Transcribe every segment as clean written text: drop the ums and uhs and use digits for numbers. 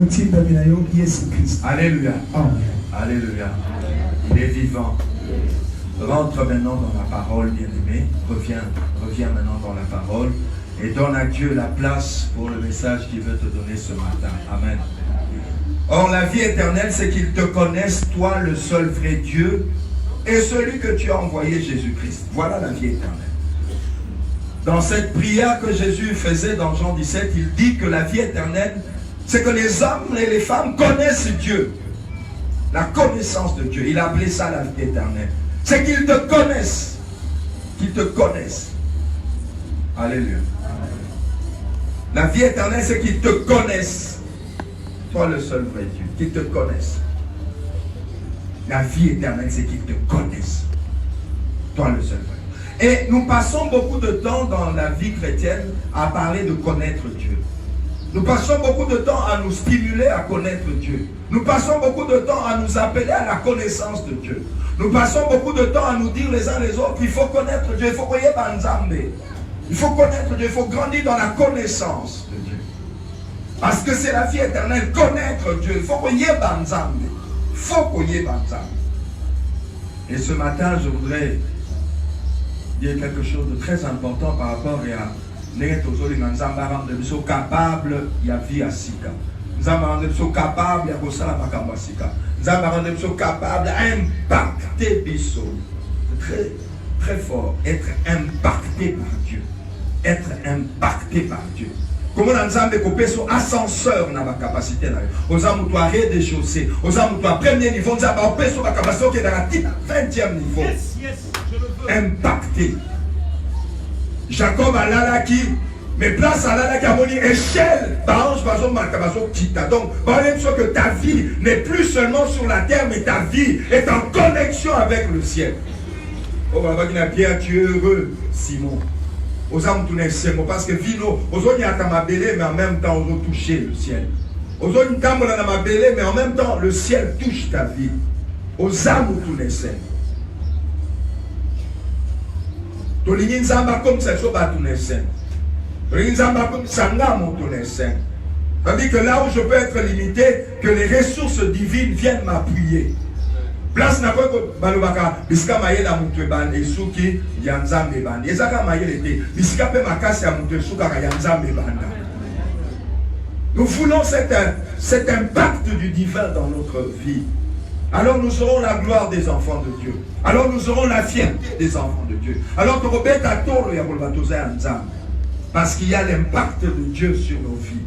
Alléluia. Alléluia. Il est vivant. Rentre maintenant dans la parole, bien-aimé. Reviens maintenant dans la parole et donne à Dieu la place pour le message qu'il veut te donner ce matin. Amen. Or, la vie éternelle, c'est qu'ils te connaissent, toi, le seul vrai Dieu, et celui que tu as envoyé, Jésus-Christ. Voilà la vie éternelle. Dans cette prière que Jésus faisait dans Jean 17, il dit que la vie éternelle, c'est que les hommes et les femmes connaissent Dieu. La connaissance de Dieu. Il a appelé ça la vie éternelle. C'est qu'ils te connaissent. Qu'ils te connaissent. Alléluia. La vie éternelle, c'est qu'ils te connaissent. Toi, le seul vrai Dieu. Qu'ils te connaissent. La vie éternelle, c'est qu'ils te connaissent. Toi, le seul vrai. Et nous passons beaucoup de temps dans la vie chrétienne à parler de connaître Dieu. Nous passons beaucoup de temps à nous stimuler à connaître Dieu. Nous passons beaucoup de temps à nous appeler à la connaissance de Dieu. Nous passons beaucoup de temps à nous dire les uns les autres qu'il faut connaître Dieu. Il faut connaître Banzambe. Il faut connaître Dieu. Il faut grandir dans la connaissance de Dieu. Parce que c'est la vie éternelle, connaître Dieu. Il faut connaître Banzambe. Il faut connaître Banzambe. Et ce matin, je voudrais dire quelque chose de très important par rapport à nous sommes capables, il y a vie à Sika. Nous sommes capables, il y a Kosala Makamba Sika. Nous sommes capables d'impacter Bisso. C'est très, très fort. Être impacté par Dieu. Être impacté par Dieu. Comment nous sommes coupés sur ascenseur dans la capacité. Nous sommes rez-de-chaussée. Nous sommes au premier niveau. Nous sommes coupés sur la capacité qui est dans la 20e niveau. Impacté. Jacob a l'alaki, mais place à l'alaki à mon échelle. Donc, par que ta vie n'est plus seulement sur la terre, mais ta vie est en connexion avec le ciel. Oh, bien, tu es heureux, Simon. Aux âmes, tu n'es pas parce que Vino, aux autres, il y a ta belle, mais en même temps, on a touché le ciel. Aux autres, il y a ta belle, mais en même temps, le ciel touche ta vie. Aux âmes, tu n'es pas. Comme ça, c'est-à-dire que là où je peux être limité, que les ressources divines viennent m'appuyer. Place n'a pas que Balobaka, Biska Maye la Moutueban et Souki, Yanzam Beban. Ezaka Maye l'été, Biska Pe Makasi à Moutuesuka, Yanzam Bebanda. Nous voulons cet impact du divin dans notre vie. Alors nous aurons la gloire des enfants de Dieu. Alors nous aurons la fierté des enfants de Dieu. Alors parce qu'il y a l'impact de Dieu sur nos vies.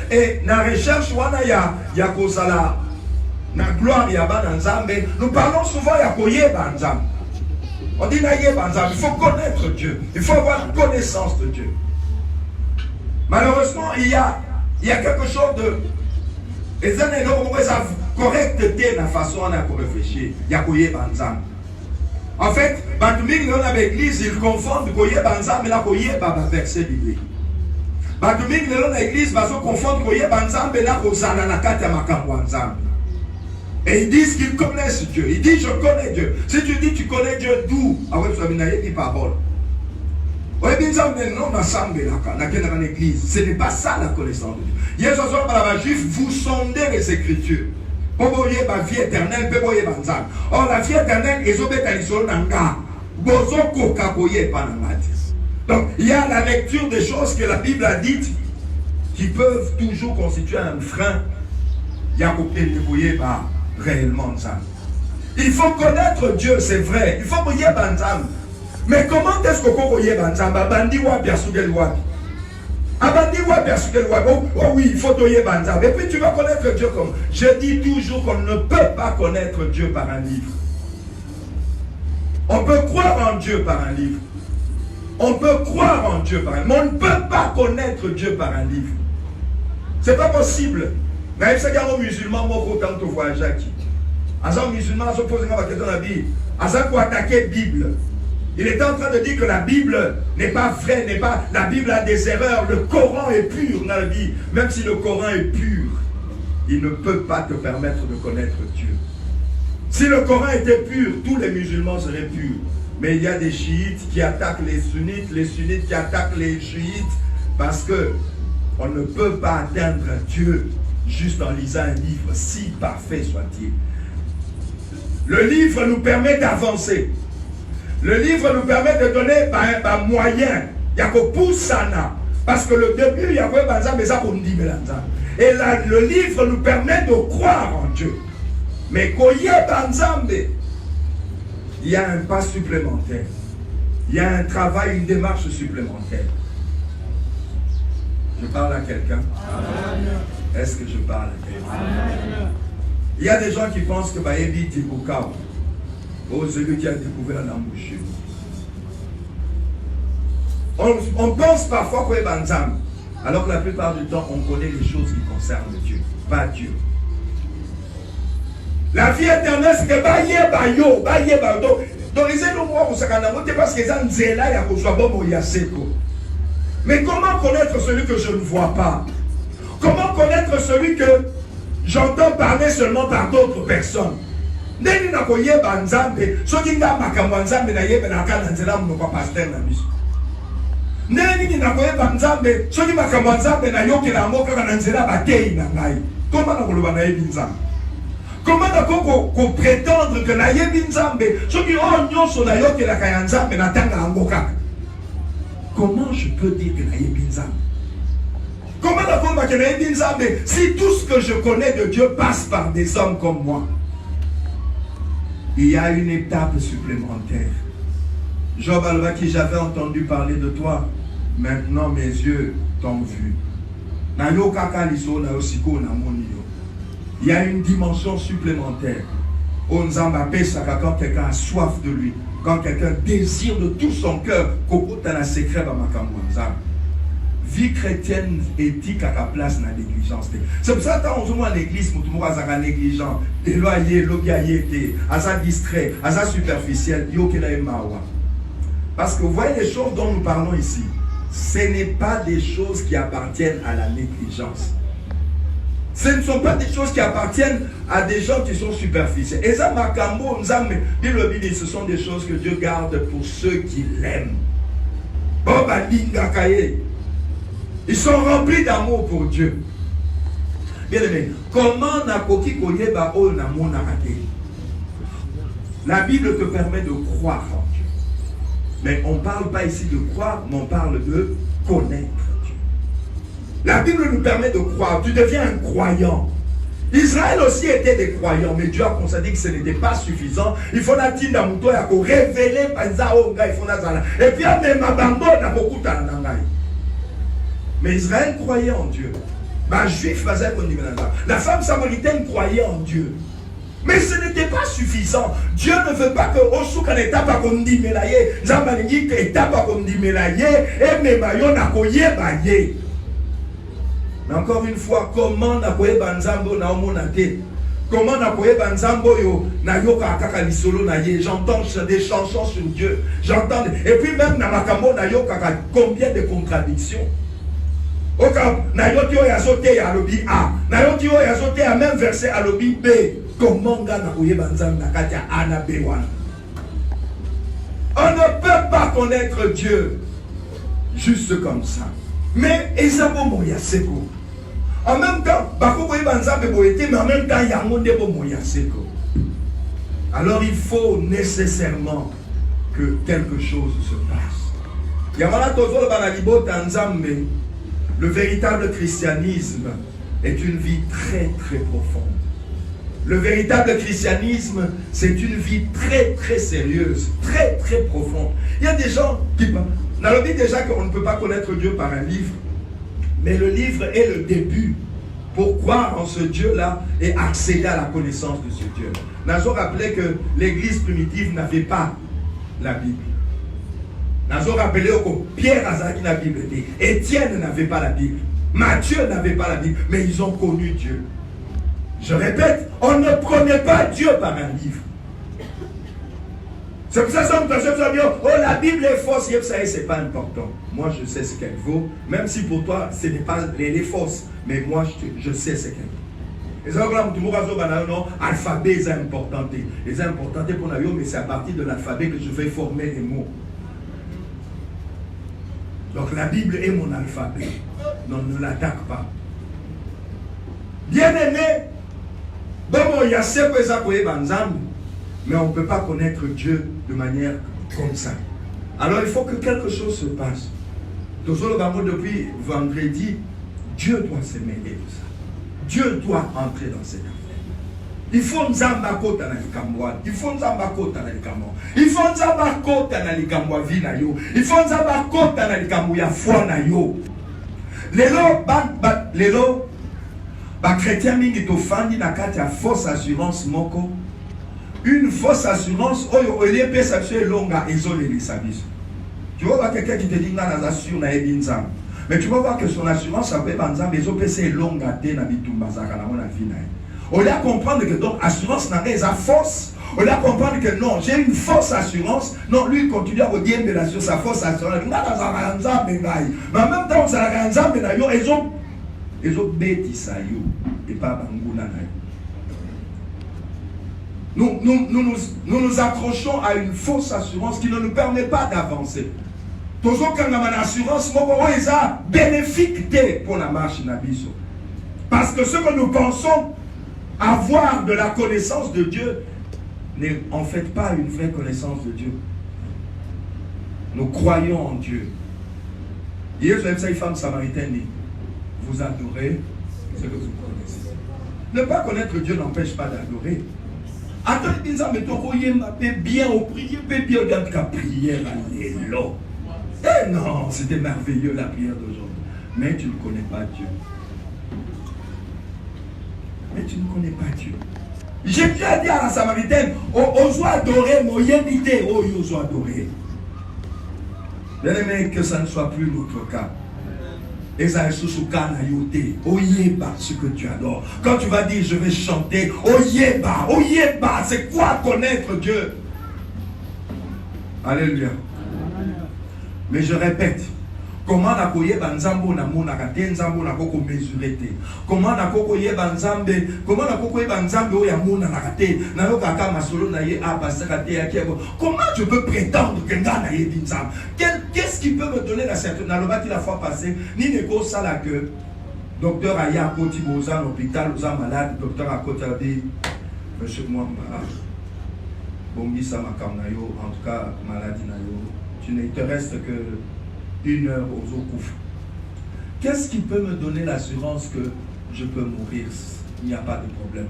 Et dans la recherche, il y a la gloire, nous parlons souvent de on dit il faut connaître Dieu. Il faut avoir la connaissance de Dieu. Malheureusement, il y a quelque chose de... Les années correcteté dans la façon à réfléchir. Il y a Koye Banzam. En fait, dans l'église, ils confondent Koye Banzam et la Koye Baba verset biblique. Dans l'église, ils confondent Koye Banzam et la Kosana Nakata Makamwanzam. Et ils disent qu'ils connaissent Dieu. Ils disent je connais Dieu. Si tu dis tu connais Dieu, d'où? Avec ce qui parole. Ce n'est pas ça la connaissance de Dieu. Vous sondez les Écritures. Or la vie éternelle, donc il y a la lecture des choses que la Bible a dites qui peuvent toujours constituer un frein. Réellement ça. Il faut connaître Dieu, c'est vrai. Il faut connaître Banzam. Mais comment est-ce qu'on connaît Banzam? Bandi wa biasugel wa. Oh oui, il faut toyer Banzam. Et puis tu vas connaître Dieu comme. Je dis toujours qu'on ne peut pas connaître Dieu par un livre. On peut croire en Dieu par un livre. On peut croire en Dieu par un livre. Mais on ne peut pas connaître Dieu par un livre. C'est pas possible. Mais c'est qu'un musulman, moi, autant te voir Jacques. Un musulman se pose la question de la Bible. Un pour attaquer la Bible. Il est en train de dire que la Bible n'est pas vraie, la Bible a des erreurs. Le Coran est pur dans la Bible. Même si le Coran est pur, il ne peut pas te permettre de connaître Dieu. Si le Coran était pur, tous les musulmans seraient purs. Mais il y a des chiites qui attaquent les sunnites qui attaquent les chiites, parce que On ne peut pas atteindre Dieu juste en lisant un livre, si parfait soit-il. Le livre nous permet d'avancer. Le livre nous permet de donner un moyen. Il y a que pour ça. Parce que le début, il y a et là, le livre nous permet de croire en Dieu. Mais il y a un pas supplémentaire. Il y a un travail, une démarche supplémentaire. Je parle à quelqu'un. Est-ce que je parle à quelqu'un? Il y a des gens qui pensent que Baébi Tibukao, celui qui a découvert la mouche. On pense parfois qu'il est Banzam, alors que la plupart du temps, on connaît les choses qui concernent Dieu, pas Dieu. La vie éternelle, c'est que Baye Bayo. Donc, ils ont moi, parce qu'ils ont Nzela, mais comment connaître celui que je ne vois pas? Comment connaître celui que j'entends parler seulement par d'autres personnes? Neni na koyeba nzambe, soki nga makambo nzambe na yebe na kana nzela mu kwa pasteur na biso. Neni na koyeba nzambe, soki makambo nzambe na yokela mboka kana nzela batei na ngai. Comment na koloba na yebi nzambe? Comment na ko prétendre que na yebi nzambe, soki o nyonso na yokela ka nzambe na tanga mboka? Comment je peux dire que na yebi nzambe? Comment la forme que na yebi nzambe si tout ce que je connais de Dieu passe par des hommes comme moi? Il y a une étape supplémentaire. Job Alvaki, j'avais entendu parler de toi. Maintenant, mes yeux t'ont vu. Il y a une dimension supplémentaire. Quand quelqu'un a soif de lui, quand quelqu'un désire de tout son cœur, vie chrétienne éthique à la place de la négligence. C'est pour ça que quand on voit l'église, tout le monde est négligent, éloigné, lobiaïté, assez distrait, assez superficiel. Parce que vous voyez les choses dont nous parlons ici, ce n'est pas des choses qui appartiennent à la négligence. Ce ne sont pas des choses qui appartiennent à des gens qui sont superficiels. Et ça, Makambo, ce sont des choses que Dieu garde pour ceux qui l'aiment. Ils sont remplis d'amour pour Dieu. Bien aimé, comment Nakoki Koyeba O Namonarate? La Bible te permet de croire en Dieu. Mais on ne parle pas ici de croire, mais on parle de connaître Dieu. La Bible nous permet de croire. Tu deviens un croyant. Israël aussi était des croyants, mais Dieu a constaté que ce n'était pas suffisant. Il faut révéler et puis même abandonne beaucoup de mais Israël croyait en Dieu. La femme samaritaine croyait en Dieu. Mais ce n'était pas suffisant. Dieu ne veut pas que Osukan étape à Kondimelaye, Zamalingik étape à Kondimelaye, et Memayon a koye baye. Mais encore une fois, comment Nakoye Banzambo na omonate? Comment Nakoye Banzambo yo na yoka kaka lisolo na ye? J'entends des chansons sur Dieu. J'entends. Et puis même na makambo na yoka combien de contradictions? Nayoti yazote à l'obi A. Nayoti yazote à même verset à l'obi B. Comment on ne peut pas connaître Dieu juste comme ça. Mais Ezabo Moyaseko. En même temps, mais en même temps, alors il faut nécessairement que quelque chose se passe. Le véritable christianisme est une vie très très profonde. Le véritable christianisme, c'est une vie très très sérieuse, très très profonde. Il y a des gens qui... On a dit déjà qu'on ne peut pas connaître Dieu par un livre, mais le livre est le début pour croire en ce Dieu-là et accéder à la connaissance de ce Dieu. Nazo rappelait que l'église primitive n'avait pas la Bible. Nazo rappelait que Pierre Azaki la Bible était. Étienne n'avait pas la Bible. Matthieu n'avait pas la Bible, mais ils ont connu Dieu. Je répète, on ne prenait pas Dieu par un livre. C'est pour ça que ça dit, oh la Bible est fausse, c'est pas important. Moi je sais ce qu'elle vaut, même si pour toi ce n'est pas les fausses, mais moi je sais ce qu'elle vaut. Et ça, l'alphabet est important. Les important pour nous, mais c'est à partir de l'alphabet que je vais former les mots. Donc la Bible est mon alphabet. Non, ne l'attaque pas. Bien aimé, bon, il y a ce que ça peut être, mais on ne peut pas connaître Dieu de manière comme ça. Alors il faut que quelque chose se passe. Depuis vendredi, Dieu doit se mêler de ça. Dieu doit entrer dans cette affaire. Il faut nzamba kota na likambo. Il faut nzamba kota na likambo. Il faut nzamba kota na likambo vi na yo. Il faut nzamba kota na likambo ya foi na yo. Lelo ba chrétien mingi to fandi na kati ya fausse assurance moko. Une fausse assurance oyo olie pesa biso longa ezolelisa biso. Tu vois quelqu'un qui te dit nga nazassure na yebi nzamba. Mais tu vas voir que son assurance ça peut être nzamba ezopesa longa te na bitumba zaka na mona vi na ye. On a comprendre que donc assurance n'a pas force. On a comprendre que non, j'ai une fausse assurance. Non, lui il continue à dire de la sur sa fausse assurance. Mais en même temps, ça a ils ont bêti ça et pas banguna. Nous accrochons à une fausse assurance qui ne nous permet pas d'avancer. Toujours quand on a une assurance, c'est bénéfique pour la marche nabiso. Parce que ce que nous pensons avoir de la connaissance de Dieu n'est en fait pas une vraie connaissance de Dieu. Nous croyons en Dieu. Hier, je vais une femme samaritaine. Vous adorez ce que vous connaissez. Ne pas connaître Dieu n'empêche pas d'adorer. Attends, mais bien au prier, bien au qu'à prière à l'élo. Eh non, c'était merveilleux la prière d'aujourd'hui. Mais tu ne connais pas Dieu. Mais tu ne connais pas Dieu. J'ai déjà dit à la Samaritaine, on doit adorer, mon yénité, on doit adorer. Bien aimé, que ça ne soit plus notre cas. Esaïe Susuka na yote, oyeba ce que tu adores. Quand tu vas dire je vais chanter, oyeba, c'est quoi connaître Dieu? Alléluia. Mais je répète, comment na koyeba nzambo na monaka te nzambo na koko mesurer te. Comment na koko yeba nzambe, comment na koko yeba nzambe o ya mona na kate, na yo kaka masolo na ye abasaka te ya kiabo. Comment je peux prétendre que ngana yebi nzambe? Qu'est-ce qui peut me donner la certitude? Na lobaki la fois passée, ni neko sala que docteur Aya Koti Boza l'hôpital, Boza malade, docteur Akoti a dit monsieur Mwamba, bombisa makam na yo, en tout cas maladie na yo. Tu ne te reste que 1 heure aux eaux couffes. Qu'est-ce qui peut me donner l'assurance que je peux mourir? Il n'y a pas de problème.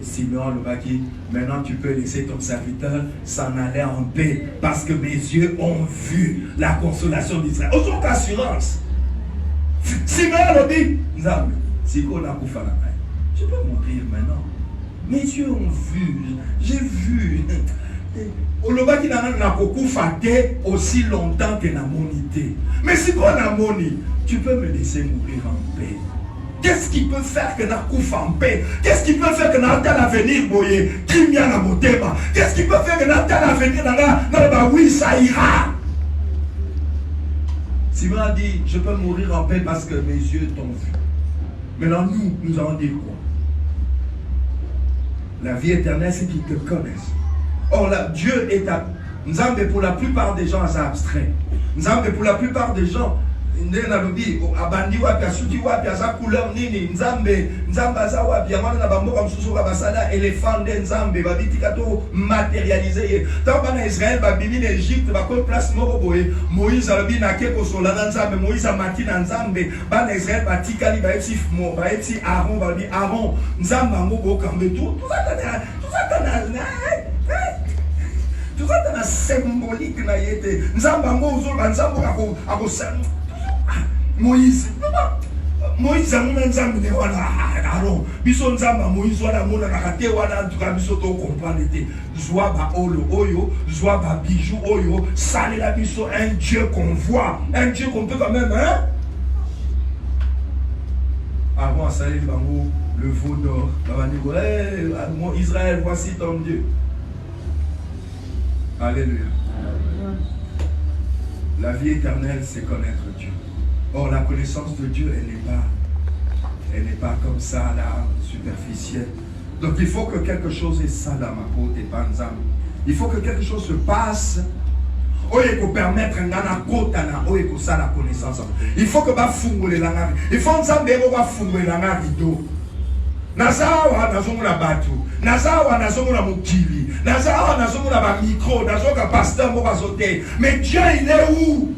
Simeon le Baki, maintenant tu peux laisser ton serviteur s'en aller en paix parce que mes yeux ont vu la consolation d'Israël. Autre assurance. Simeon le dit, si on a koufa la main, je peux mourir maintenant. Mes yeux ont vu, j'ai vu. Olobaki na kokufa te aussi longtemps que na monité. Mais si on a moni, tu peux me laisser mourir en paix. Qu'est-ce qui peut faire que na kouf en paix? Qu'est-ce qui peut faire que na tel avenir boye kimia na motema? Qu'est-ce qui peut faire que na tel avenir na ba oui ça ira? Simon a dit je peux mourir en paix parce que mes yeux t'ont vu. Maintenant nous allons dire quoi? La vie éternelle c'est qu'ils te connaissent. Or là, Dieu est à Nzambe pour la plupart des gens c'est abstrait. Nzambe pour la plupart des gens Ndenalobi abandi wapi asuti wapi asa couleur nini Nzambe za wapi amana na bamboka msusu ka basala éléphant de Nzambe babitika to matérialiser tant bana Israël babimi na Égypte ba ko place moko boye Moïse alobi na ke ko sola na Nzambe Moïse amati na Nzambe bana Israël batikali ba eti Aaron babi Aaron Nzambe ngo bokambe tout ça dans la symbolique na yete Nzambe ngo uzoba Nzambe ako Moïse amuna Nzambe ne wana Aaron biso Nzambe Moïse wana mona na kate wana tuka biso to comprendre te joie ba olo oyo joie ba bijou oyo sale la biso un Dieu qu'on voit un Dieu qu'on peut quand même Aaron a salé le veau d'or hey, Israël voici ton Dieu. Alléluia. La vie éternelle, c'est connaître Dieu. Or, la connaissance de Dieu, elle n'est pas comme ça, là, superficielle. Donc, il faut que quelque chose est ça dans ma côte et pas ensemble. Il faut que quelque chose se passe il faut permettre ngana kota na oye ko ça la connaissance. Il faut que ba fungole la ngari. Il faut nzambe ko ba fungole la ngari do. Nazawa nazomuna batu. Nazawa nazomuna mukili. Nazawa nazomuna ba micro, nazoka pasteur mo bazote. Mais Dieu il est où?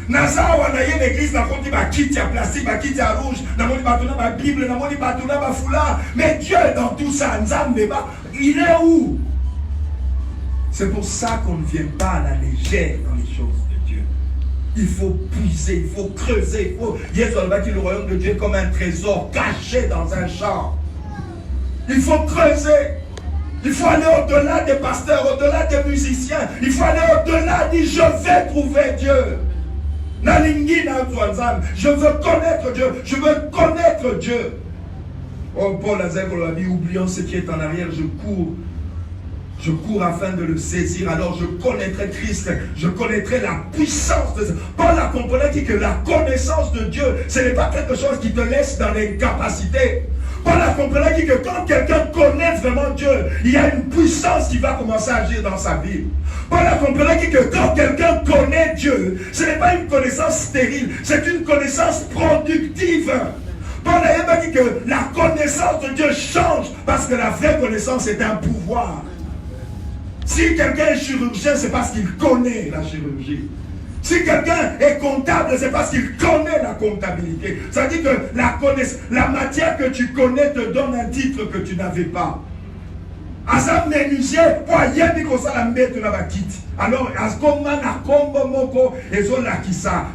Nazawa na ye l'église na koti ba kiti ya plastique, ba kiti ya rouge, na moni batuna ba Bible, na moni batuna ba foulard. Mais Dieu dans tout ça, nzambe ba, il est où? C'est pour ça qu'on ne vient pas à la légère dans les choses de Dieu. Il faut puiser, il faut creuser, il faut... Jésus a bâti le royaume de Dieu comme un trésor caché dans un champ. Il faut creuser. Il faut aller au-delà des pasteurs, au-delà des musiciens. Il faut aller au-delà, dire je vais trouver Dieu. Je veux connaître Dieu. Je veux connaître Dieu. Oh, Paul a dit, oublions ce qui est en arrière, je cours. Je cours afin de le saisir, alors je connaîtrai Christ, je connaîtrai la puissance de Dieu. Paul a compris que la connaissance de Dieu, ce n'est pas quelque chose qui te laisse dans l'incapacité. Paul a compris que quand quelqu'un connaît vraiment Dieu, il y a une puissance qui va commencer à agir dans sa vie. Paul a compris que quand quelqu'un connaît Dieu, ce n'est pas une connaissance stérile, c'est une connaissance productive. Paul a dit que la connaissance de Dieu change parce que la vraie connaissance est un pouvoir. Si quelqu'un est chirurgien, c'est parce qu'il connaît la chirurgie. Si quelqu'un est comptable, c'est parce qu'il connaît la comptabilité. Ça dit que la matière que tu connais te donne un titre que tu n'avais pas. Alors,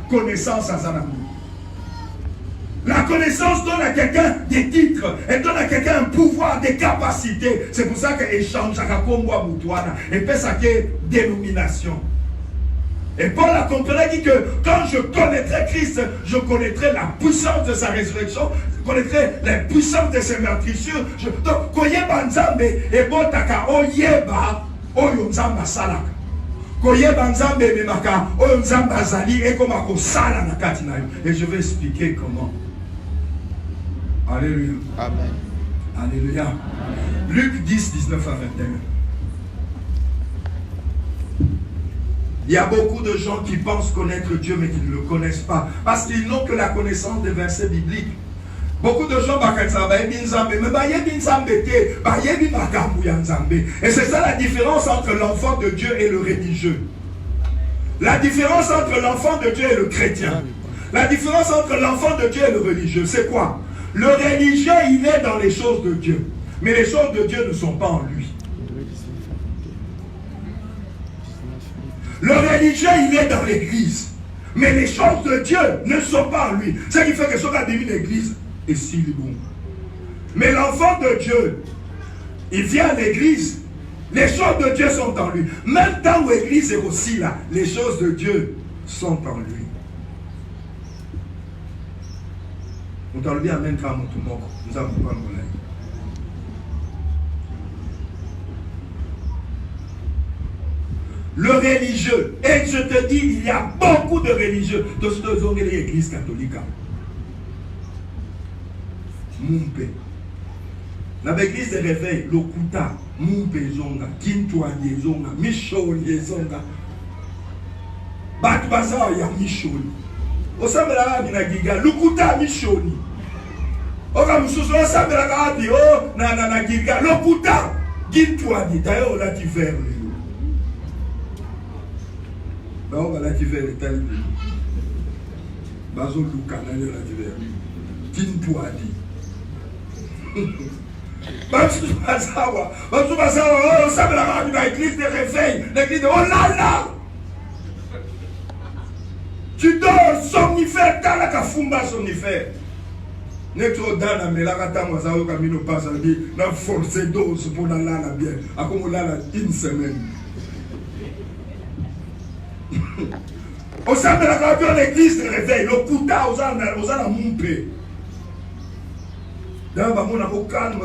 connaissance à la connaissance donne à quelqu'un des titres, elle donne à quelqu'un un pouvoir, des capacités. C'est pour ça qu'elle échange avec et puis ça fait dénomination. Et Paul a compris que quand je connaîtrai Christ, je connaîtrai la puissance de sa résurrection, je connaîtrai la puissance de ses meurtrissures. Donc, koyeba nzambe et botaka oyeba oyo nzamba salaka. Koyeba nzambe memaka oyo nzamba zali et comme akosala na kati na yo. Et je vais expliquer comment. Alléluia. Amen. Alléluia. Amen. Luc 10, 19 à 21. Il y a beaucoup de gens qui pensent connaître Dieu mais qui ne le connaissent pas. Parce qu'ils n'ont que la connaissance des versets bibliques. Beaucoup de gens et c'est ça la différence entre l'enfant de Dieu et le religieux. La différence entre l'enfant de Dieu et le chrétien. La différence entre l'enfant de Dieu et le religieux, c'est quoi? Le religieux, il est dans les choses de Dieu. Mais les choses de Dieu ne sont pas en lui. Le religieux, il est dans l'église. Mais les choses de Dieu ne sont pas en lui. Ce qui fait que ce qui a démis l'église est si bon. Mais l'enfant de Dieu, il vient à l'église. Les choses de Dieu sont en lui. Même temps où l'église est aussi là, les choses de Dieu sont en lui. Nous allons bien mettre à mon tour. Nous avons pas mon avis. Le religieux, et je te dis, il y a beaucoup de religieux dans l'église catholique. Mumpe. Dans l'église de réveil, Lokuta, Mumpe zonga, Kintuanye zonga, Michoni zonga. Batbaza ya Michoni. Osame la rabi na giga, Lokuta Michoni. Oka mususu osame la rabi, oh, na giga, Lokuta, Kintuanye. D'ailleurs, là, tu verres. On va la tiver les tels. Bazo Lukana la tiver. Kintuadi. Bazo Bazawa, oh, ça me l'a rendu dans l'église de réveil. L'église de oh là là. Tu dors somnifère, t'as la kafumba somnifère. Netro dana me la kata mwazao kamino passe à dire, n'a forcé dose pour la lana bien. A comme la une semaine. Au sein de la radio, l'église de réveil, le puta aux ânes moupé. Dans le monde, au calme,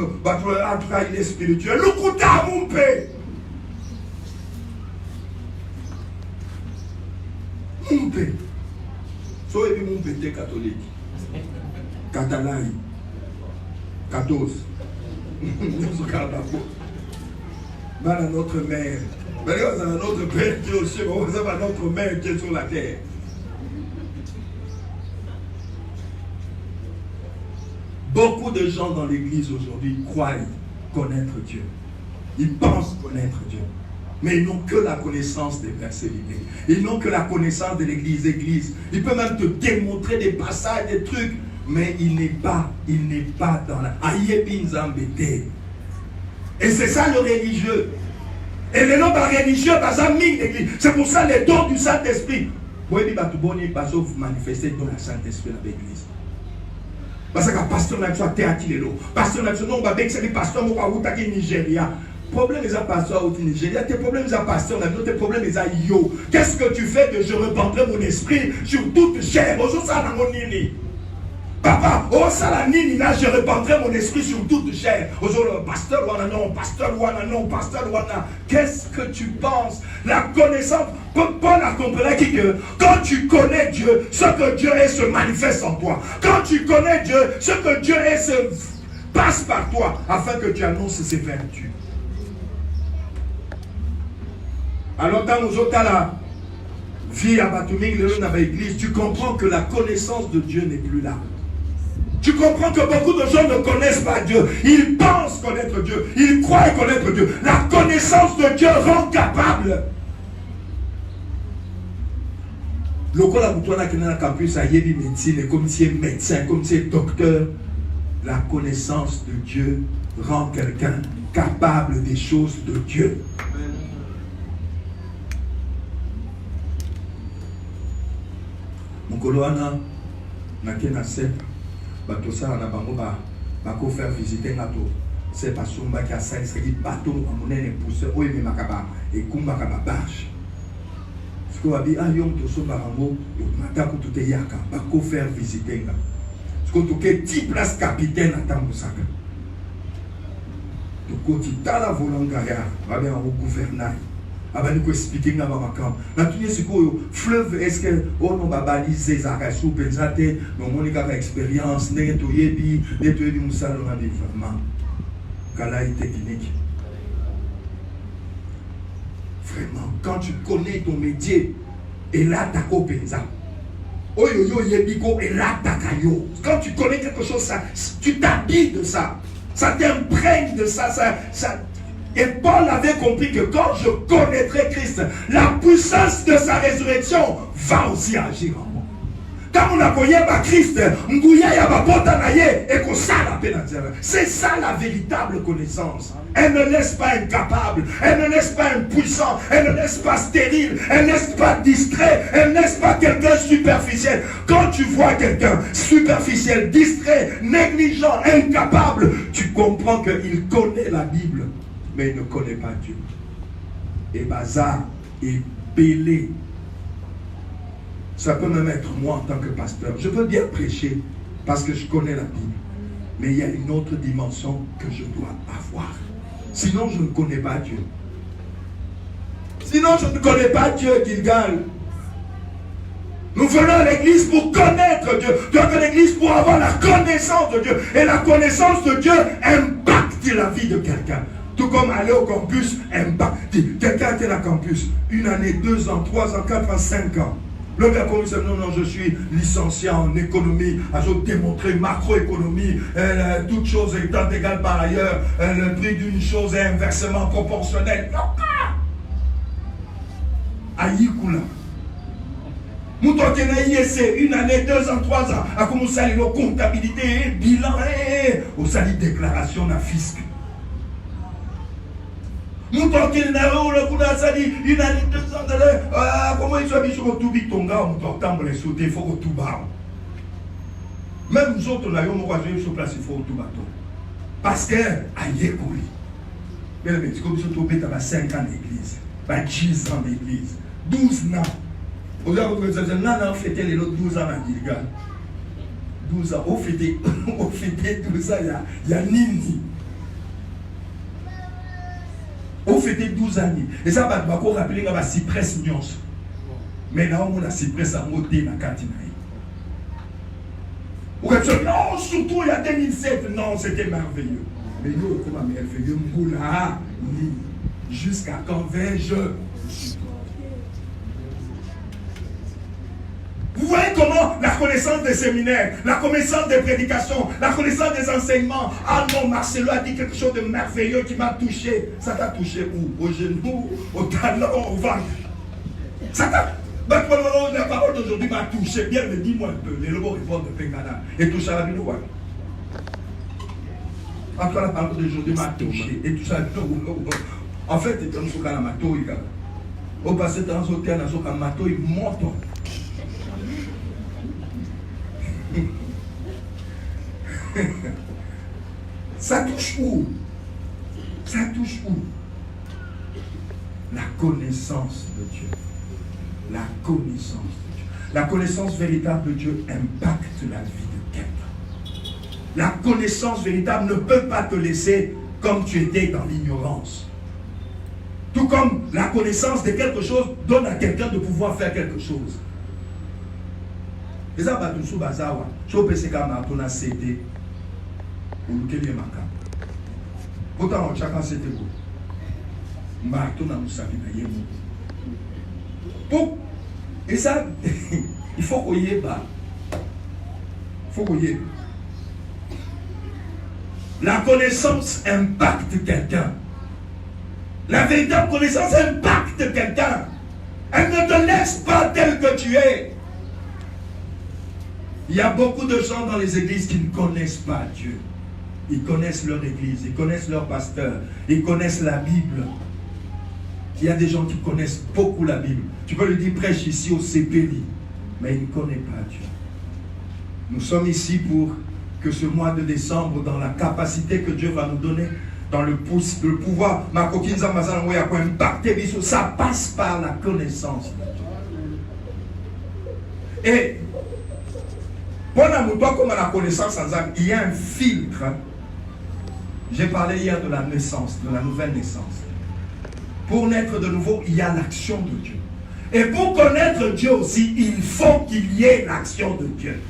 il est spirituel. Le puta moupé. Moupé. Soyez bien moupé, catholique. Catalan. 14. Nous regardons. Notre mère. Mais regarde, c'est notre Père qui est au ciel, on va notre Mère qui est sur la terre. Beaucoup de gens dans l'église aujourd'hui croient connaître Dieu. Ils pensent connaître Dieu. Mais ils n'ont que la connaissance des versets bibliques. Ils n'ont que la connaissance de l'église. Il peut même te démontrer des passages, des trucs, mais il n'est pas dans la... Et c'est ça le religieux. Et les noms religieux, c'est pour ça les dons du Saint-Esprit. Vous manifester dans le Saint-Esprit dans l'église. Parce que le pasteur n'a pas été attiré. Le pasteur n'a pas été pasteur au Nigeria. Problème est à pasteur au Nigeria. Tes problèmes sont à pasteur. Tes problèmes sont à yo. Qu'est-ce que tu fais de je répandrai mon esprit sur toute chair? Aujourd'hui, ça n'a pas nini. Papa, oh ça la nini, là je répandrai mon esprit sur toute chair. Aujourd'hui, pasteur Wana non, pasteur Wana non, pasteur Wana. Qu'est-ce que tu penses? La connaissance, Paul a compris que quand tu connais Dieu, ce que Dieu est se manifeste en toi. Quand tu connais Dieu, ce que Dieu est se passe par toi afin que tu annonces ses vertus. Alors dans nos autres là, vie à Batuming, l'église, tu comprends que la connaissance de Dieu n'est plus là. Tu comprends que beaucoup de gens ne connaissent pas Dieu. Ils pensent connaître Dieu. Ils croient connaître Dieu. La connaissance de Dieu rend capable. Le cas où tu as un campus à Yébi médecine, comme si tu es médecin, comme si tu es docteur, la connaissance de Dieu rend quelqu'un capable des choses de Dieu. Mon coloana, n'a qu'un sept. Bateau ça, on a pas faire visiter Nato. C'est pas son bac à ça, c'est bateau, on a une poussée, oui, mais macaba, et kumba barge. Ce qu'on a dit, ah, yom, tout son barango, matin pour tout yaka, bako faire visiter. Ce qu'on a dit, 10 places capitaine à Tamboussaka. Le quotidien, la volontaire, va bien au gouvernail. Avant de expliquer à ma camp. La tenue c'est quoi fleuve est-ce que on va baliser ça sous pensate mais mon expérience nettoyer du moussal on a des vraiment qualité technique. Vraiment quand tu connais ton métier et là ta copenza. Oh yo yo yebiko et là ta caillou. Quand tu connais quelque chose ça tu t'habilles de ça. Ça t'imprègne de ça. Et Paul avait compris que quand je connaîtrai Christ, la puissance de sa résurrection va aussi agir en moi. Quand on a connu Christ, c'est ça la véritable connaissance. Elle ne laisse pas incapable, elle ne laisse pas impuissant, elle ne laisse pas stérile, elle ne laisse pas distrait, elle ne laisse pas quelqu'un superficiel. Quand tu vois quelqu'un superficiel, distrait, négligent, incapable, tu comprends qu'il connaît la Bible. Mais il ne connaît pas Dieu. Et bazar et belé. Ça peut même être moi en tant que pasteur. Je veux bien prêcher parce que je connais la Bible. Mais il y a une autre dimension que je dois avoir. Sinon, je ne connais pas Dieu. Sinon, je ne connais pas Dieu, Gilgal. Nous venons à l'église pour connaître Dieu. Nous venons à l'église pour avoir la connaissance de Dieu. Et la connaissance de Dieu impacte la vie de quelqu'un. Tout comme aller au campus impacte. Quelqu'un qui est à campus, 1 année, 2 ans, 3 ans, 4 ans, 5 ans. Le gars comme ça, non, je suis licencié en économie, je démontré macroéconomie, toute chose étant égale par ailleurs, le prix d'une chose est inversement proportionnel. Aïkoula. Mouton qui c'est 1 année, 2 ans, 3 ans, à commencer à aller aux comptabilité, bilan, au salut déclaration à fisc. Mouton qui n'a pas eu 1 année, 2 ans, comment il soit mis sur tout vite ton gars, mouton tambour les sauter, il faut que tout bas. Même nous autres, on a eu un sur place, il faut tout bateau. Parce que, aïe, couli. Mais c'est comme si tu as 5 ans d'église, 10 ans d'église, 12 ans. Vous avez on fêté les autres 12 ans à Gilgal. 12 ans, on fêté 12 ans, il y a Nini. On fêté 12 années. Et ça va me rappeler que c'est cypress nyons. Mais là, on a cypress à monter dans la cantine. Non, surtout il y a 2007. Non, c'était merveilleux. Mais nous, comment merveilleux, Mboula, Jusqu'à quand vais-je? Vous voyez comment la connaissance des séminaires, la connaissance des prédications, la connaissance des enseignements. Ah non, Marcelo a dit quelque chose de merveilleux qui m'a touché. Ça t'a touché où? Au genou, au talon, au ventre. Ça t'a... La parole d'aujourd'hui m'a touché. Bien, mais dis-moi un peu. Les lobos répondent de Pengana. Et tout ça, la vidéo. Après, la parole d'aujourd'hui m'a touché. Et tout ça, en fait, c'est comme ça, la mato, au passé, dans ce cas, la mato, il monte. Ça touche où? Ça touche où? La connaissance de Dieu. La connaissance de Dieu. La connaissance véritable de Dieu impacte la vie de quelqu'un. La connaissance véritable ne peut pas te laisser comme tu étais dans l'ignorance. Tout comme la connaissance de quelque chose donne à quelqu'un de pouvoir faire quelque chose. Et ça va tout sous bazawa. Je peux penser qu'à ma CD ou le Kenya Maka. Pourtant, chacun c'était beau. Marteau n'a pas saviné. Pour et ça, il faut qu'on y ait pas. Il faut qu'on y ait. La connaissance impacte quelqu'un. La véritable connaissance impacte quelqu'un. Elle ne te laisse pas tel que tu es. Il y a beaucoup de gens dans les églises qui ne connaissent pas Dieu. Ils connaissent leur église, ils connaissent leur pasteur, ils connaissent la Bible. Il y a des gens qui connaissent beaucoup la Bible. Tu peux lui dire prêche ici au CPI, mais il ne connaît pas Dieu. Nous sommes ici pour que ce mois de décembre, dans la capacité que Dieu va nous donner, dans le pouvoir, ma coquine Zamazan, ça passe par la connaissance de Dieu. Et pour comme la connaissance en Zam, il y a un filtre. J'ai parlé hier de la naissance, de la nouvelle naissance. Pour naître de nouveau, il y a l'action de Dieu. Et pour connaître Dieu aussi, il faut qu'il y ait l'action de Dieu.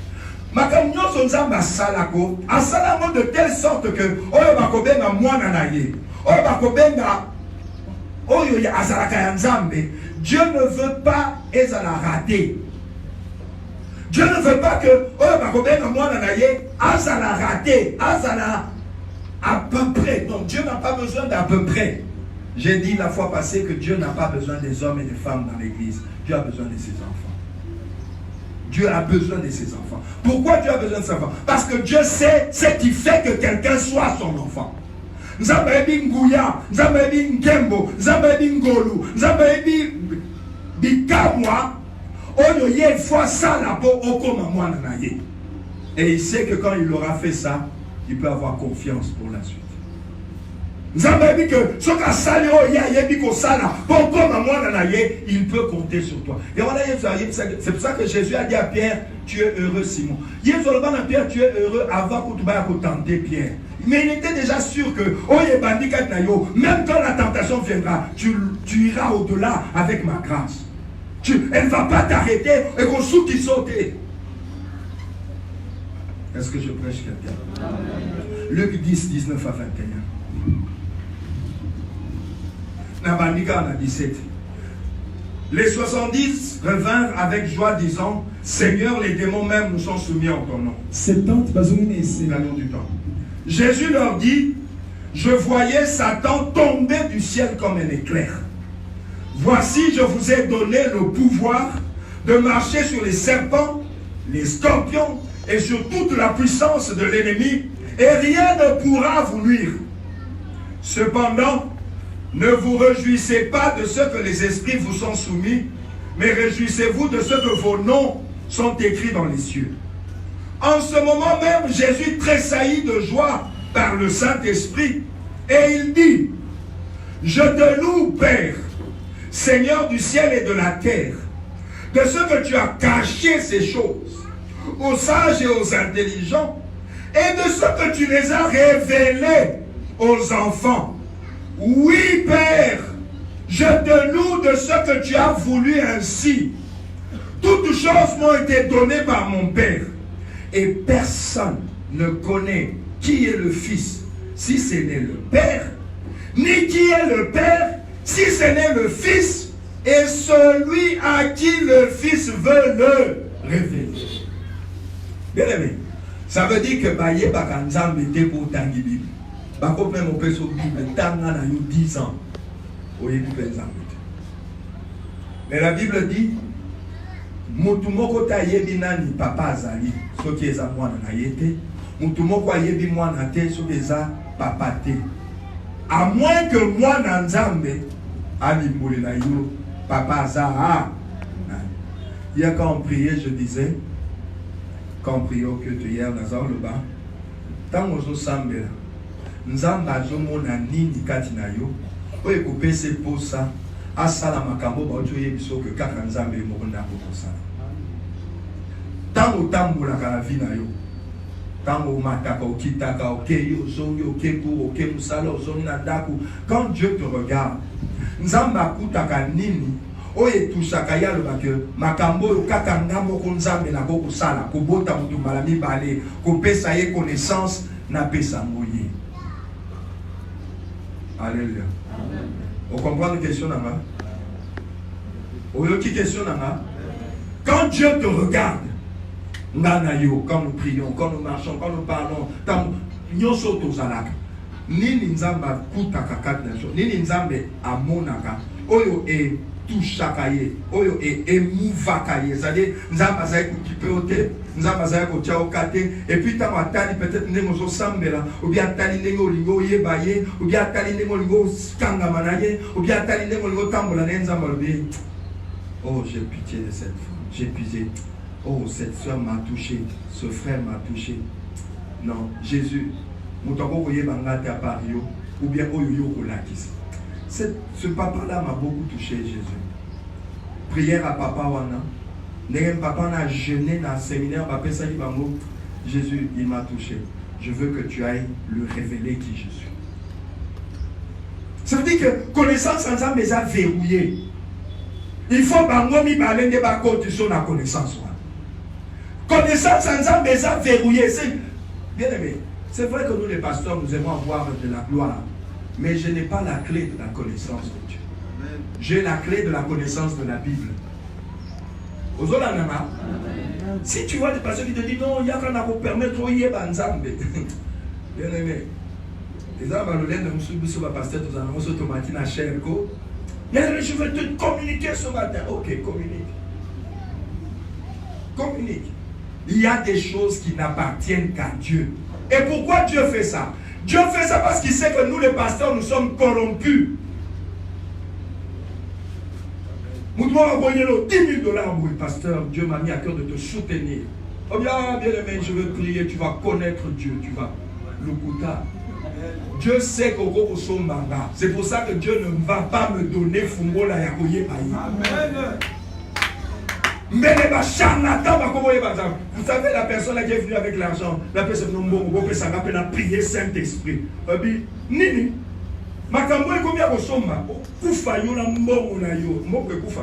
Ma camion son zamba salako, a salamo de telle sorte que oyo bakobenga mwana na ye, oyo bakobenga oyo ya azalaka ya nzambe. Dieu ne veut pas ezala raté. Dieu ne veut pas que oyo bakobenga mwana na ye azala raté, azala à peu près. Donc Dieu n'a pas besoin d'à peu près. J'ai dit la fois passée que Dieu n'a pas besoin des hommes et des femmes dans l'église. Dieu a besoin de ses enfants. Dieu a besoin de ses enfants. Pourquoi Dieu a besoin de ses enfants? Parce que Dieu sait ce qui fait que quelqu'un soit son enfant. Nzambebi Nguya, Nzambebi Nkembo, Nzambebi Ngolu, Nzambebi Bikamwa, Oyo ye fois ça la peau au comme et il sait que quand il aura fait ça, il peut avoir confiance pour la suite. Nzambebi que ce qu'a sali o ya yebi ko sala pour comme il peut compter sur toi. Et voilà, c'est pour ça que Jésus a dit à Pierre, tu es heureux Simon. Jésus a dit à Pierre, tu es heureux avant que tu vayas tenter Pierre. Mais il était déjà sûr que même quand la tentation viendra, tu iras au-delà avec ma grâce. Elle ne va pas t'arrêter et qu'on saute qui saute. Est-ce que je prêche quelqu'un? Luc 10, 19 à 21. Nabanika en a 17. Les 70 revinrent avec joie disant, Seigneur, les démons même nous sont soumis en ton nom. 70 la nom du temps. Jésus leur dit, je voyais Satan tomber du ciel comme un éclair. Voici, je vous ai donné le pouvoir de marcher sur les serpents, les scorpions et sur toute la puissance de l'ennemi, et rien ne pourra vous nuire. Cependant, ne vous réjouissez pas de ce que les esprits vous sont soumis, mais réjouissez-vous de ce que vos noms sont écrits dans les cieux. En ce moment même, Jésus tressaillit de joie par le Saint-Esprit, et il dit, je te loue, Père, Seigneur du ciel et de la terre, de ce que tu as caché ces choses aux sages et aux intelligents, et de ce que tu les as révélées aux enfants. Oui, Père, je te loue de ce que tu as voulu ainsi. Toutes choses m'ont été données par mon Père, et personne ne connaît qui est le Fils, si ce n'est le Père, ni qui est le Père, si ce n'est le Fils et celui à qui le Fils veut le révéler. Bien aimé, ça veut dire que Baye Bakanzam était pour Tangi Bible. Bako même on peut sur Bible, Tanga na yo 10 ans. Mais la Bible dit, Mutumoko ta yebi nani papa azali, soki eza mwana na yete, Mutumoko yebi mwana te, soki eza papa te. À moins que moi Nzambe, Ali na yo, papa aza. Hier quand on priait, je disais, quand on priait au culte hier, Nazar le bas, tant ozo sambela, Nzamba azomona nini kati na yo, oye kopese posa, asala makambo ba oyo yebiso que kaka Nzambe mokonda kokosala. Tant otambolaka la vie na yo, tant omataka okitaka okeyi ozongi okebu oke musala ozongi na ndako, quand Dieu te regarde, Nzamba akutaka nini oye tushaka ya loba ke makambo oyo kaka ngambo ko Nzambe na kokosala kobota mutu mbala mibale kopesa ye connaissance na pesa moye. Alléluia. On comprend la question là-bas? Qui question là-bas? Quand Dieu te regarde, quand nous prions, quand nous marchons, quand nous parlons, nous sommes Nini Nzamba kutaka katnacho, Nini Nzambe amonaka, oyo e touchaka ye, oyo e mouvaka ye, c'est-à-dire Nzamba zaye kukipeote, Nzamba zaye kochaokate, et puis tant atali peut-être nengo sambela, ou bien atali nengo lingo yebaye, ou bien atali nengo lingo kangamanaye, ou bien atali nengo lingo tambola Nzamba lobi. Oh, j'ai pitié de cette femme, j'ai pitié. Oh, cette soeur m'a touché, ce frère m'a touché. Non, Jésus. Ou bien ce papa-là m'a beaucoup touché, Jésus. Prière à papa wana. N'ayem papa n'a jeûné dans le séminaire, papa ça dit Jésus, il m'a touché. Je veux que tu ailles lui révéler qui je suis. Ça veut dire que connaissance ensemble les a verrouillé. Il faut bangomi balende bako tu son la connaissance. Connaissance ensemble les a verrouillé. C'est bien aimé. C'est vrai que nous les pasteurs, nous aimons avoir de la gloire, mais je n'ai pas la clé de la connaissance de Dieu. J'ai la clé de la connaissance de la Bible. Si tu vois des pasteurs qui te disent non, il y a qu'à nous permettre de y aller, bien aimé, les hommes à l'olène de M. Pasteur, nous allons se tomber à Cherko. Bien aimé, je veux te communiquer ce matin. Ok, communique. Communique. Il y a des choses qui n'appartiennent qu'à Dieu. Et pourquoi Dieu fait ça? Dieu fait ça parce qu'il sait que nous les pasteurs, nous sommes corrompus. Nous devons envoyer nos 10 000 $, oui, pasteur. Dieu m'a mis à cœur de te soutenir. Oh bien, bien aimé, je veux prier, tu vas connaître Dieu, tu vas l'oukuta. Dieu sait qu'au Sombanga. C'est pour ça que Dieu ne va pas me donner Fungola Yakoye Paï. Amen. Mais les charlatans, vous savez, la personne qui est venue avec l'argent, la personne qui a prié Saint-Esprit. Nini, makambo est combien de sommes? Kufa yo na mbongo na yo, mbongo kufa.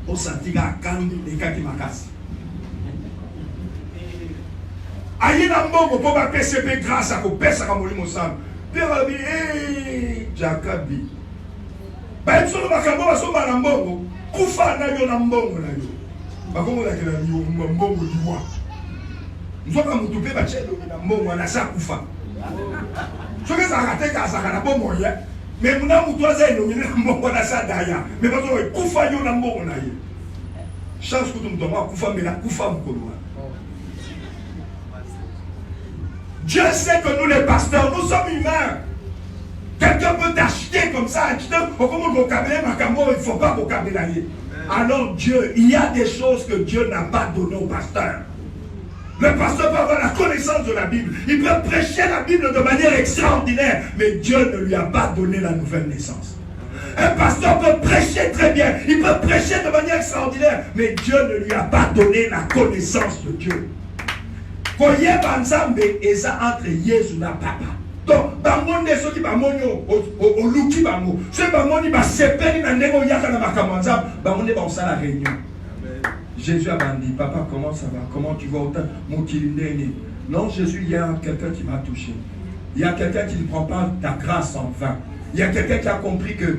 O santiga kandi de kaki makasi. Ayi na mbongo po ba PCP grâce à ko pesa ka molimo sam. Père bi Jakabi. Ba etsolo makambo ba somba na mbongo. Kufa na yo na mbongo na yo. Bakongo la kela yo mbongo liwa. Nzoka mutu pe ba chelo na mbongo na sa kufa. Soke za kateka za kana bongo ya. Mais muna mutu aza ino na mbongo na sa daya. Mais bazo kufa yo na mbongo na yo. Chance que tu me dois kufa mais la kufa mukolo. Dieu sait que nous les pasteurs, nous sommes humains. Quelqu'un peut t'acheter comme ça, acheter au vocabulaire, il ne faut pas vocabulaire. Alors Dieu, il y a des choses que Dieu n'a pas données au pasteur. Le pasteur peut avoir la connaissance de la Bible. Il peut prêcher la Bible de manière extraordinaire, mais Dieu ne lui a pas donné la nouvelle naissance. Un pasteur peut prêcher très bien, il peut prêcher de manière extraordinaire, mais Dieu ne lui a pas donné la connaissance de Dieu. Koye banzambe eza entre Yesu na papa. Donc bangonde soki bamonyo o luki bango. Ce bamoni ba sepeli na ndeko yaka na bakamanza, bangonde ba osala réunion. Jésus a dit, papa, comment ça va? Comment tu vas autant? Mon kilindéni. Non, Jésus, il y a quelqu'un qui m'a touché. Il y a quelqu'un qui ne prend pas ta grâce en vain. Il y a quelqu'un qui a compris que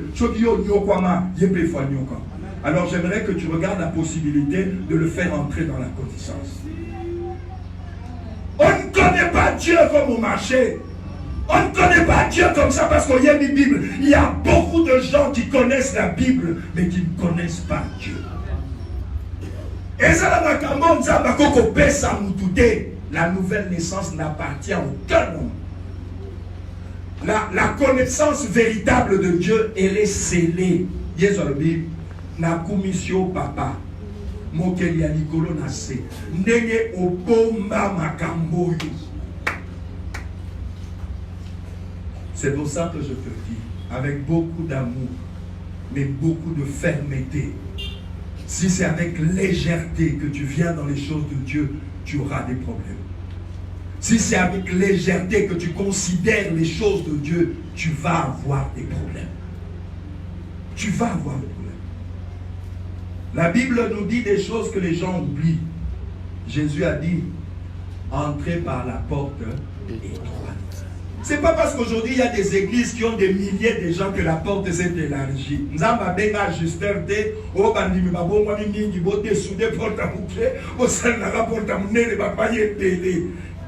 alors j'aimerais que tu regardes la possibilité de le faire entrer dans la connaissance. On ne connaît pas Dieu comme au marché. On ne connaît pas Dieu comme ça parce qu'il y a une Bible. Il y a beaucoup de gens qui connaissent la Bible, mais qui ne connaissent pas Dieu. Et ça, la nouvelle naissance n'appartient à aucun homme. La connaissance véritable de Dieu, elle est scellée. Na commission papa. Mokeli alikolo na se. Nenge obomba makamboyo. C'est pour ça que je te dis, avec beaucoup d'amour, mais beaucoup de fermeté, si c'est avec légèreté que tu viens dans les choses de Dieu, tu auras des problèmes. Si c'est avec légèreté que tu considères les choses de Dieu, tu vas avoir des problèmes. Tu vas avoir des problèmes. La Bible nous dit des choses que les gens oublient. Jésus a dit, entrez par la porte étroite. C'est pas parce qu'aujourd'hui il y a des églises qui ont des milliers de gens que la porte s'est élargie.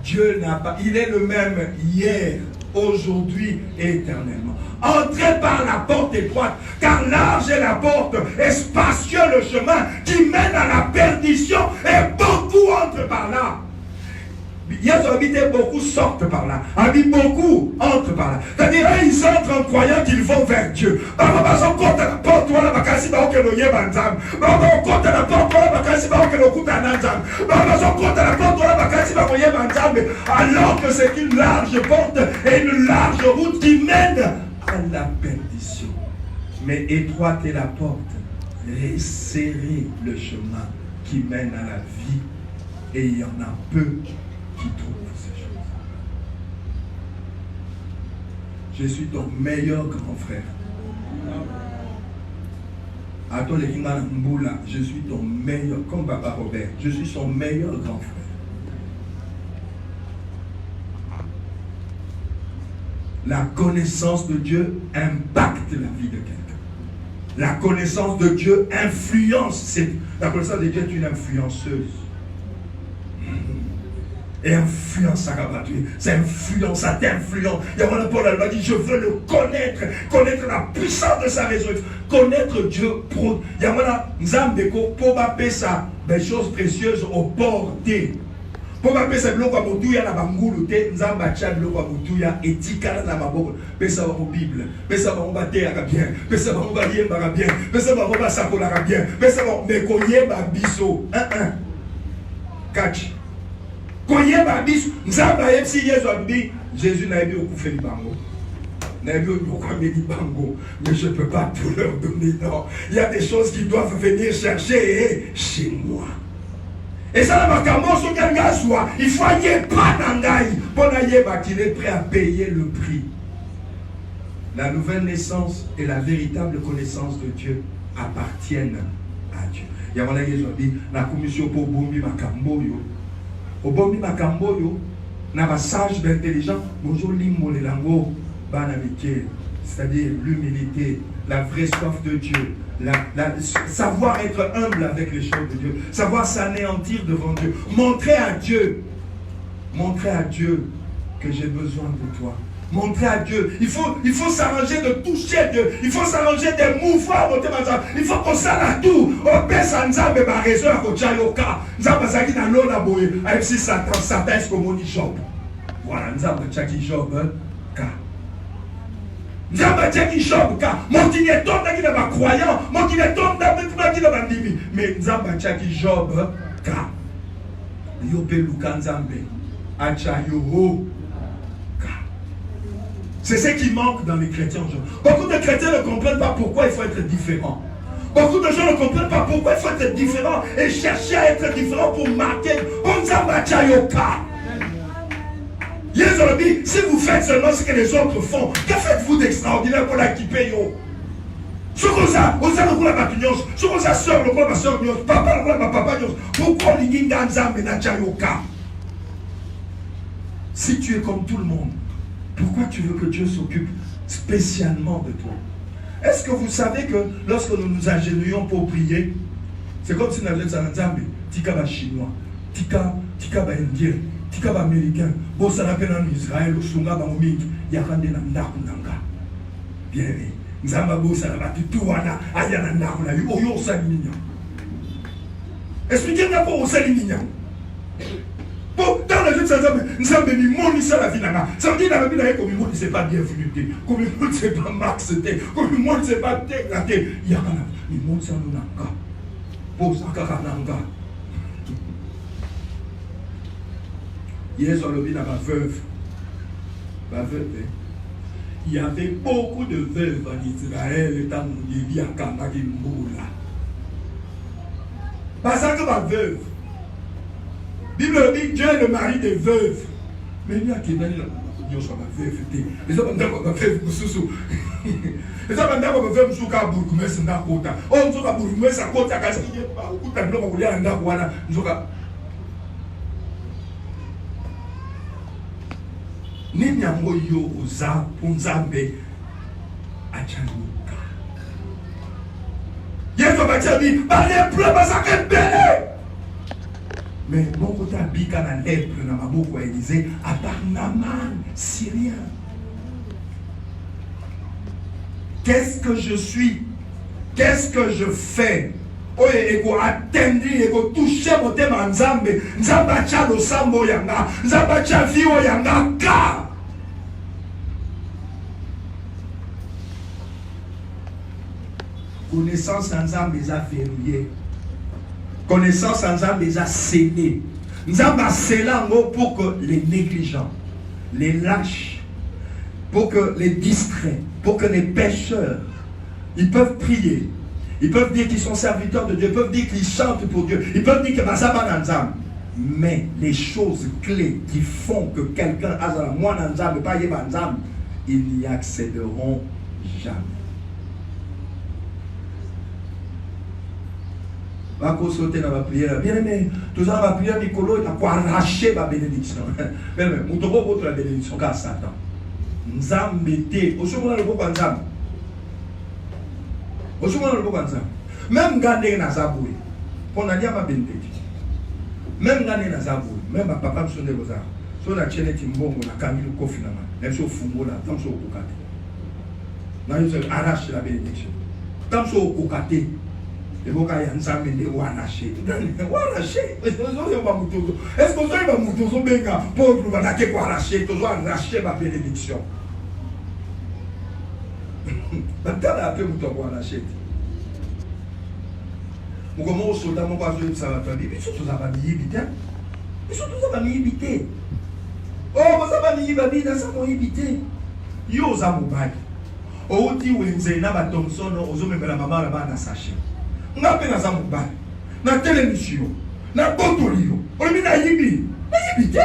Dieu n'a pas, il est le même hier, aujourd'hui et éternellement. Entrez par la porte étroite, car large est la porte et spacieux le chemin qui mène à la perdition et beaucoup entrent par là. Beaucoup sortent par là. Beaucoup entrent par là. C'est-à-dire, ils entrent en croyant qu'ils vont vers Dieu. Alors que c'est une large porte et une large route qui mène à la perdition. Mais étroite est la porte, resserré le chemin qui mène à la vie, et il y en a peu qui trouvent ces choses. Je suis ton meilleur grand frère. Je suis ton meilleur, comme Papa Robert, je suis son meilleur grand frère. La connaissance de Dieu impacte la vie de quelqu'un. La connaissance de Dieu influence. La connaissance de Dieu est une influenceuse. Et influence, ça influence, ça t'influence. Il y a un Paul a dit, je veux le connaître la puissance de sa résurrection, connaître Dieu. Il y a un Nzambeko pour m'appeler ça, des choses précieuses au porté. Pour m'appeler ça, bloc à Moutouya, la Bangouloute, Nzambacha, bloc à Moutouya, et Tikala, la Maboko, Pessa va au Bible, Pessa va au Baté arabien, Pessa va au Balien arabien, Pessa va au Bassako arabien, Pessa va au Mekoye Babiso, catch. Jésus n'a eu au fait bango. Mais je ne peux pas tout leur donner. Non. Il y a des choses qui doivent venir chercher chez moi. Et ça, il faut aller pas dans qu'il est prêt à payer le prix. La nouvelle naissance et la véritable connaissance de Dieu appartiennent à Dieu. Il y a la commission pour Bombi Makamboyo. Au Bombi Makamboyo, n'a pas sage d'intelligent, bonjour l'immolélango, c'est-à-dire l'humilité, la vraie soif de Dieu, savoir être humble avec les choses de Dieu, savoir s'anéantir devant Dieu, montrer à Dieu que j'ai besoin de toi. Montrer à Dieu, il faut s'arranger de toucher Dieu, il faut s'arranger des mouvements, il faut qu'on s'arrête tout. Au Pessa Nzambe ma raison à Kochayoka, Nzambe Zaki na lona boye, même si Satan est comme on dit Job. Voilà, Nzambe Tchaki Job, ka. Nzambe Tchaki Job, ka. Mon qui n'est pas qui n'est pas croyant, mon qui n'est pas qui n'est pas dimi, mais Nzambe Tchaki Job, ka. Yope Luka Nzambe, Achayoho. C'est ce qui manque dans les chrétiens aujourd'hui. Beaucoup de chrétiens ne comprennent pas pourquoi il faut être différent. Beaucoup de gens ne comprennent pas pourquoi il faut être différent et chercher à être différent pour marquer. Si vous faites seulement ce que les autres font, que faites-vous d'extraordinaire pour l'équiper? Pourquoi si tu es comme tout le monde, Pourquoi tu veux que Dieu s'occupe spécialement de toi? Est-ce que vous savez que lorsque nous nous agenouillons pour prier, c'est comme si nous avions un Nzambe, tika ba chinois, tika ba indien, tika ba américain, bon ça n'a pas en Israël, ou sunga ba momik, yakande na ndaku nanga. Bien aimé, Nzamba bo ça n'a pas tout wana, ayana ndaku na yo, oyo saliminya. Expliquez-moi pour au saliminya. Bon, dans la vie de Nzambe, Nzambe mi moni ça la vie nanga. Ça veut dire dans la vie nanga, comme il c'est pas bienvenu, comme il c'est pas max, comme il c'est pas dégraté, yakana, mi moni ça nanga. Bon, ça nanga. Hier, sur le vie dans ma veuve. Ma veuve, il y avait beaucoup de veuves en Israël, étant mon à Kanagimboula. Parce que ma veuve, Bible dit Dieu est le mari des veuves. Mais il y a qui est sur ma veuve. Les hommes n'ont pas veuve sous. Les hommes n'ont pas veuve sous ka bourgmestre na kota. Oh, nous sommes bourgmestre à kota kasi il y a pas beaucoup de gens qui ont anda wana. Nous sommes nini yango yo oza Nzambe achanuka. Yesu bachabi ba lepre basaka bele. Mais mon côté habika na lepre na maboko ya Élisée à part Naaman syrien. Qu'est-ce que je suis? Qu'est-ce que je fais? Oye eko attendi eko toucher motema Nzambe. Nzambe acha losambo yanga, Nzambe acha viwo yanga ka. Connaissance en Nzambe les a verrouillés. Connaissance en Nzambe les a scellés. Nzambe a scellé en gros pour que les négligents, les lâches, pour que les distraits, pour que les pécheurs, ils peuvent prier. Ils peuvent dire qu'ils sont serviteurs de Dieu. Ils peuvent dire qu'ils chantent pour Dieu. Ils peuvent dire que Mazaba Nzambe. Mais les choses clés qui font que quelqu'un a dans moi Nzambe, pas Yeba Nzambe, ils n'y accéderont jamais. Va sauter dans ma prière. Bien aimé, tout ça, ma prière, Nicolo, il a quoi arracher ma bénédiction. Bien aimé, nous devons votre la bénédiction car Satan. Nzambe te, au second le beau Nzambe. Au second le beau Nzambe. Même gagner na zaboué. Pour n'a ma bénédiction. Même gagner na zaboué. Même ma papa me sonne aux arts. Sur la chaîne Timbongo, la Camille Kofinaman. Même sur Fungo, la Tam sur Kokate. Là, il arrache la bénédiction. Tam sur Kokate. Les gens qui ont été wanaché. Wanaché. Est-ce que vous avez un mouton benga pour vous attaquer pour arracher, toujours arracher ma bénédiction? Maintenant, on a appelé mouton pour arracher. Mon comment au soldat, mon pas ça va faire. Mais surtout, ça va m'y éviter. Mais surtout, ça va m'y éviter. Oh, ça va m'y éviter, ça va m'y éviter. Yo, ça m'a dit. Au dit où il y a un Thompson, aux hommes et la maman là-bas, dans sa chaîne. Na pe na za mobali na télévision na botolio olobi na yibi te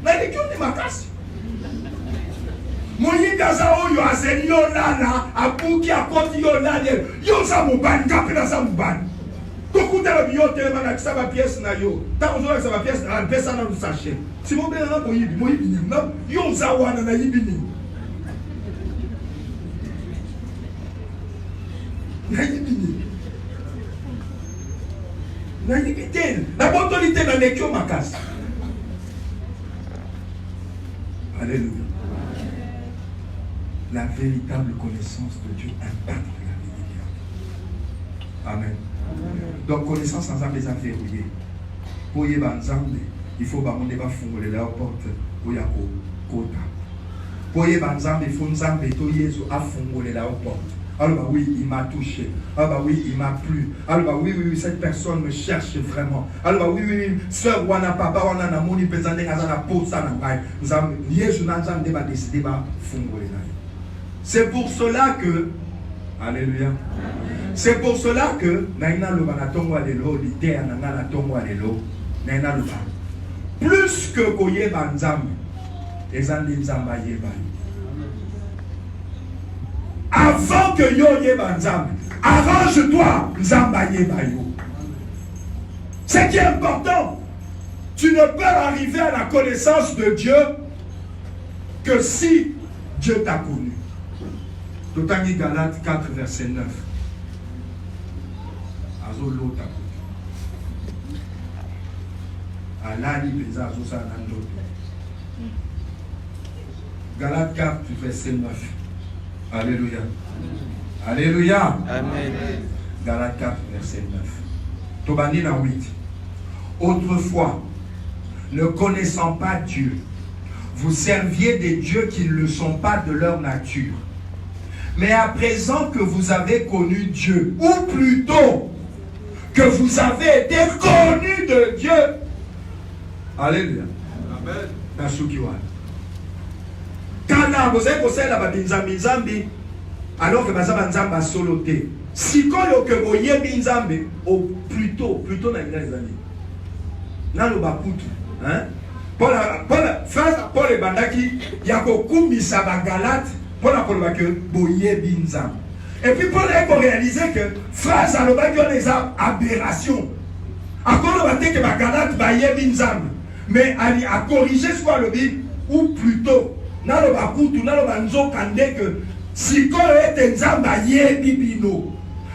na likioni makasi moyinga za oyo azeli yo lala abuki akoti yo lala yo za mobali nga pe na za mobali tokutala biyo telema na kisa ba pièce na yo ta ozola kisa ba pièce na pesa na sachet si mo bela na moyibi ni na yo za wana na yibi ni na yibi ni la liberté, la autorité dans les ma casse. Alléluia. La véritable connaissance de Dieu impacte la vie. Amen. Donc, connaissance en Nzambe les a verrouillés. Pour y avoir Nzambe, il faut que les fungole la porte pour y avoir kota. Pour y avoir Nzambe, il faut Nzambe to yeso a fungole la porte. Alors bah oui, il m'a touché. Alors bah oui, il m'a plu. Alors bah oui, cette personne me cherche vraiment. Alors bah oui, sœur wana papa wana na moni pesande ngazana posa na ngai. Nzambe yesu na Nzambe ba décider ba fungole na. C'est pour cela que alléluia. C'est pour cela que naina lo bana tongo alelo, l'idée na na tongo alelo, naina lo ba. Plus que koyeba Nzambe, ezandi Nzamba yeba. Avant que yo yeba Nzambe, arrange-toi Nzamba yeba yo. Ce qui est important, tu ne peux arriver à la connaissance de Dieu que si Dieu t'a connu. D'autant que Galates 4, verset 9. Azolo t'a connu. Alali pesa azosa nandoto. Galates 4, verset 9. Alléluia. Alléluia. Amen. Galates 4, verset 9. Tobani la 8. Autrefois, ne connaissant pas Dieu, vous serviez des dieux qui ne le sont pas de leur nature. Mais à présent que vous avez connu Dieu, ou plutôt que vous avez été connus de Dieu. Alléluia. Amen. Quand vous avez posé la babinzambi, alors que Bazaba Nzamba a soloté. Si quand vous avez binzambi, ou plutôt dans les amis. Dans le baputu. Pour les bandaki, il y a beaucoup de Galate pour la boye binzam. Et puis pour réaliser que phrase à l'obaki on les aberrations. Encore le matin que ma Galate baye binzam. Mais à corriger ce qu'on le dit, ou plutôt, dans le baputu, dans le banzo kande que si quand est nzam baye bibino.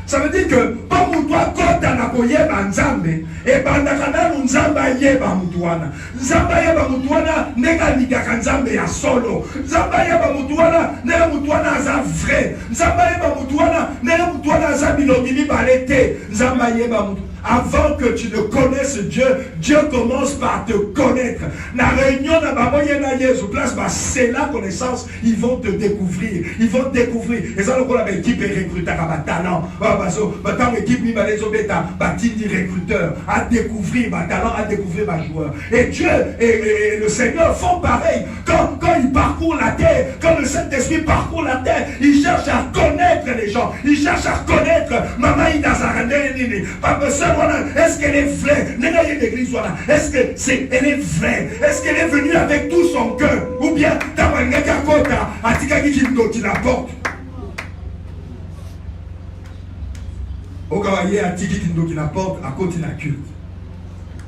Ça veut dire que, pas moutoua kota na boye banzambe, et bandakana nzamba yeba moutoana. Nzamba yeba moutoana, nega ligaka nzambe ya solo. Nzamba yeba moutoana, nega moutoana aza vrai. Nzamba yeba moutoana, nega moutoana aza bilogimi balete. Nzamba yeba moutoana. Avant que tu ne connaisses Dieu, Dieu commence par te connaître. La réunion de Baboye na Yesu place, c'est la connaissance. Ils vont te découvrir. Ils vont te découvrir. Et ça, l'équipe est recruteur à talent. Tant l'équipe mi balezo beta, batindi recruteur à découvrir ma talent, à découvrir ma joueur. Et Dieu et le Seigneur font pareil. Quand ils parcourent la terre, quand le Saint-Esprit parcourt la terre, il cherche à connaître les gens. Il cherche à connaître Maman Idazarane. Est-ce qu'elle est vraie? Est-ce qu'elle est vraie? Est-ce qu'elle est venue avec tout son cœur? Ou bien Tamangaka Kota, Atikaki qui n'apporte? Au Kawaye, Atiki qui n'apporte à côté de la culte.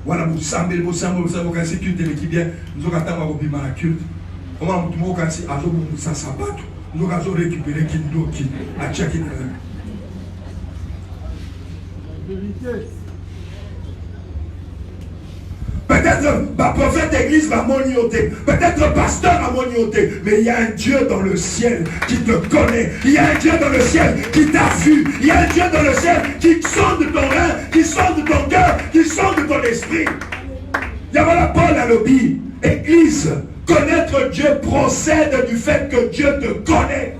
Voilà, vous savez, vous culte qui vient, nous avons la culte. Comment vous avez dit, ça s'abat, nous avons récupéré Kindo qui a checké. Peut-être prophète d'église va monioter, peut-être pasteur va monioter, mais il y a un Dieu dans le ciel qui te connaît, il y a un Dieu dans le ciel qui t'a vu, il y a un Dieu dans le ciel qui sonde ton rein, qui sonde ton cœur, qui sonde ton esprit. Il y a voilà Paul à l'obéi. Église, connaître Dieu procède du fait que Dieu te connaît.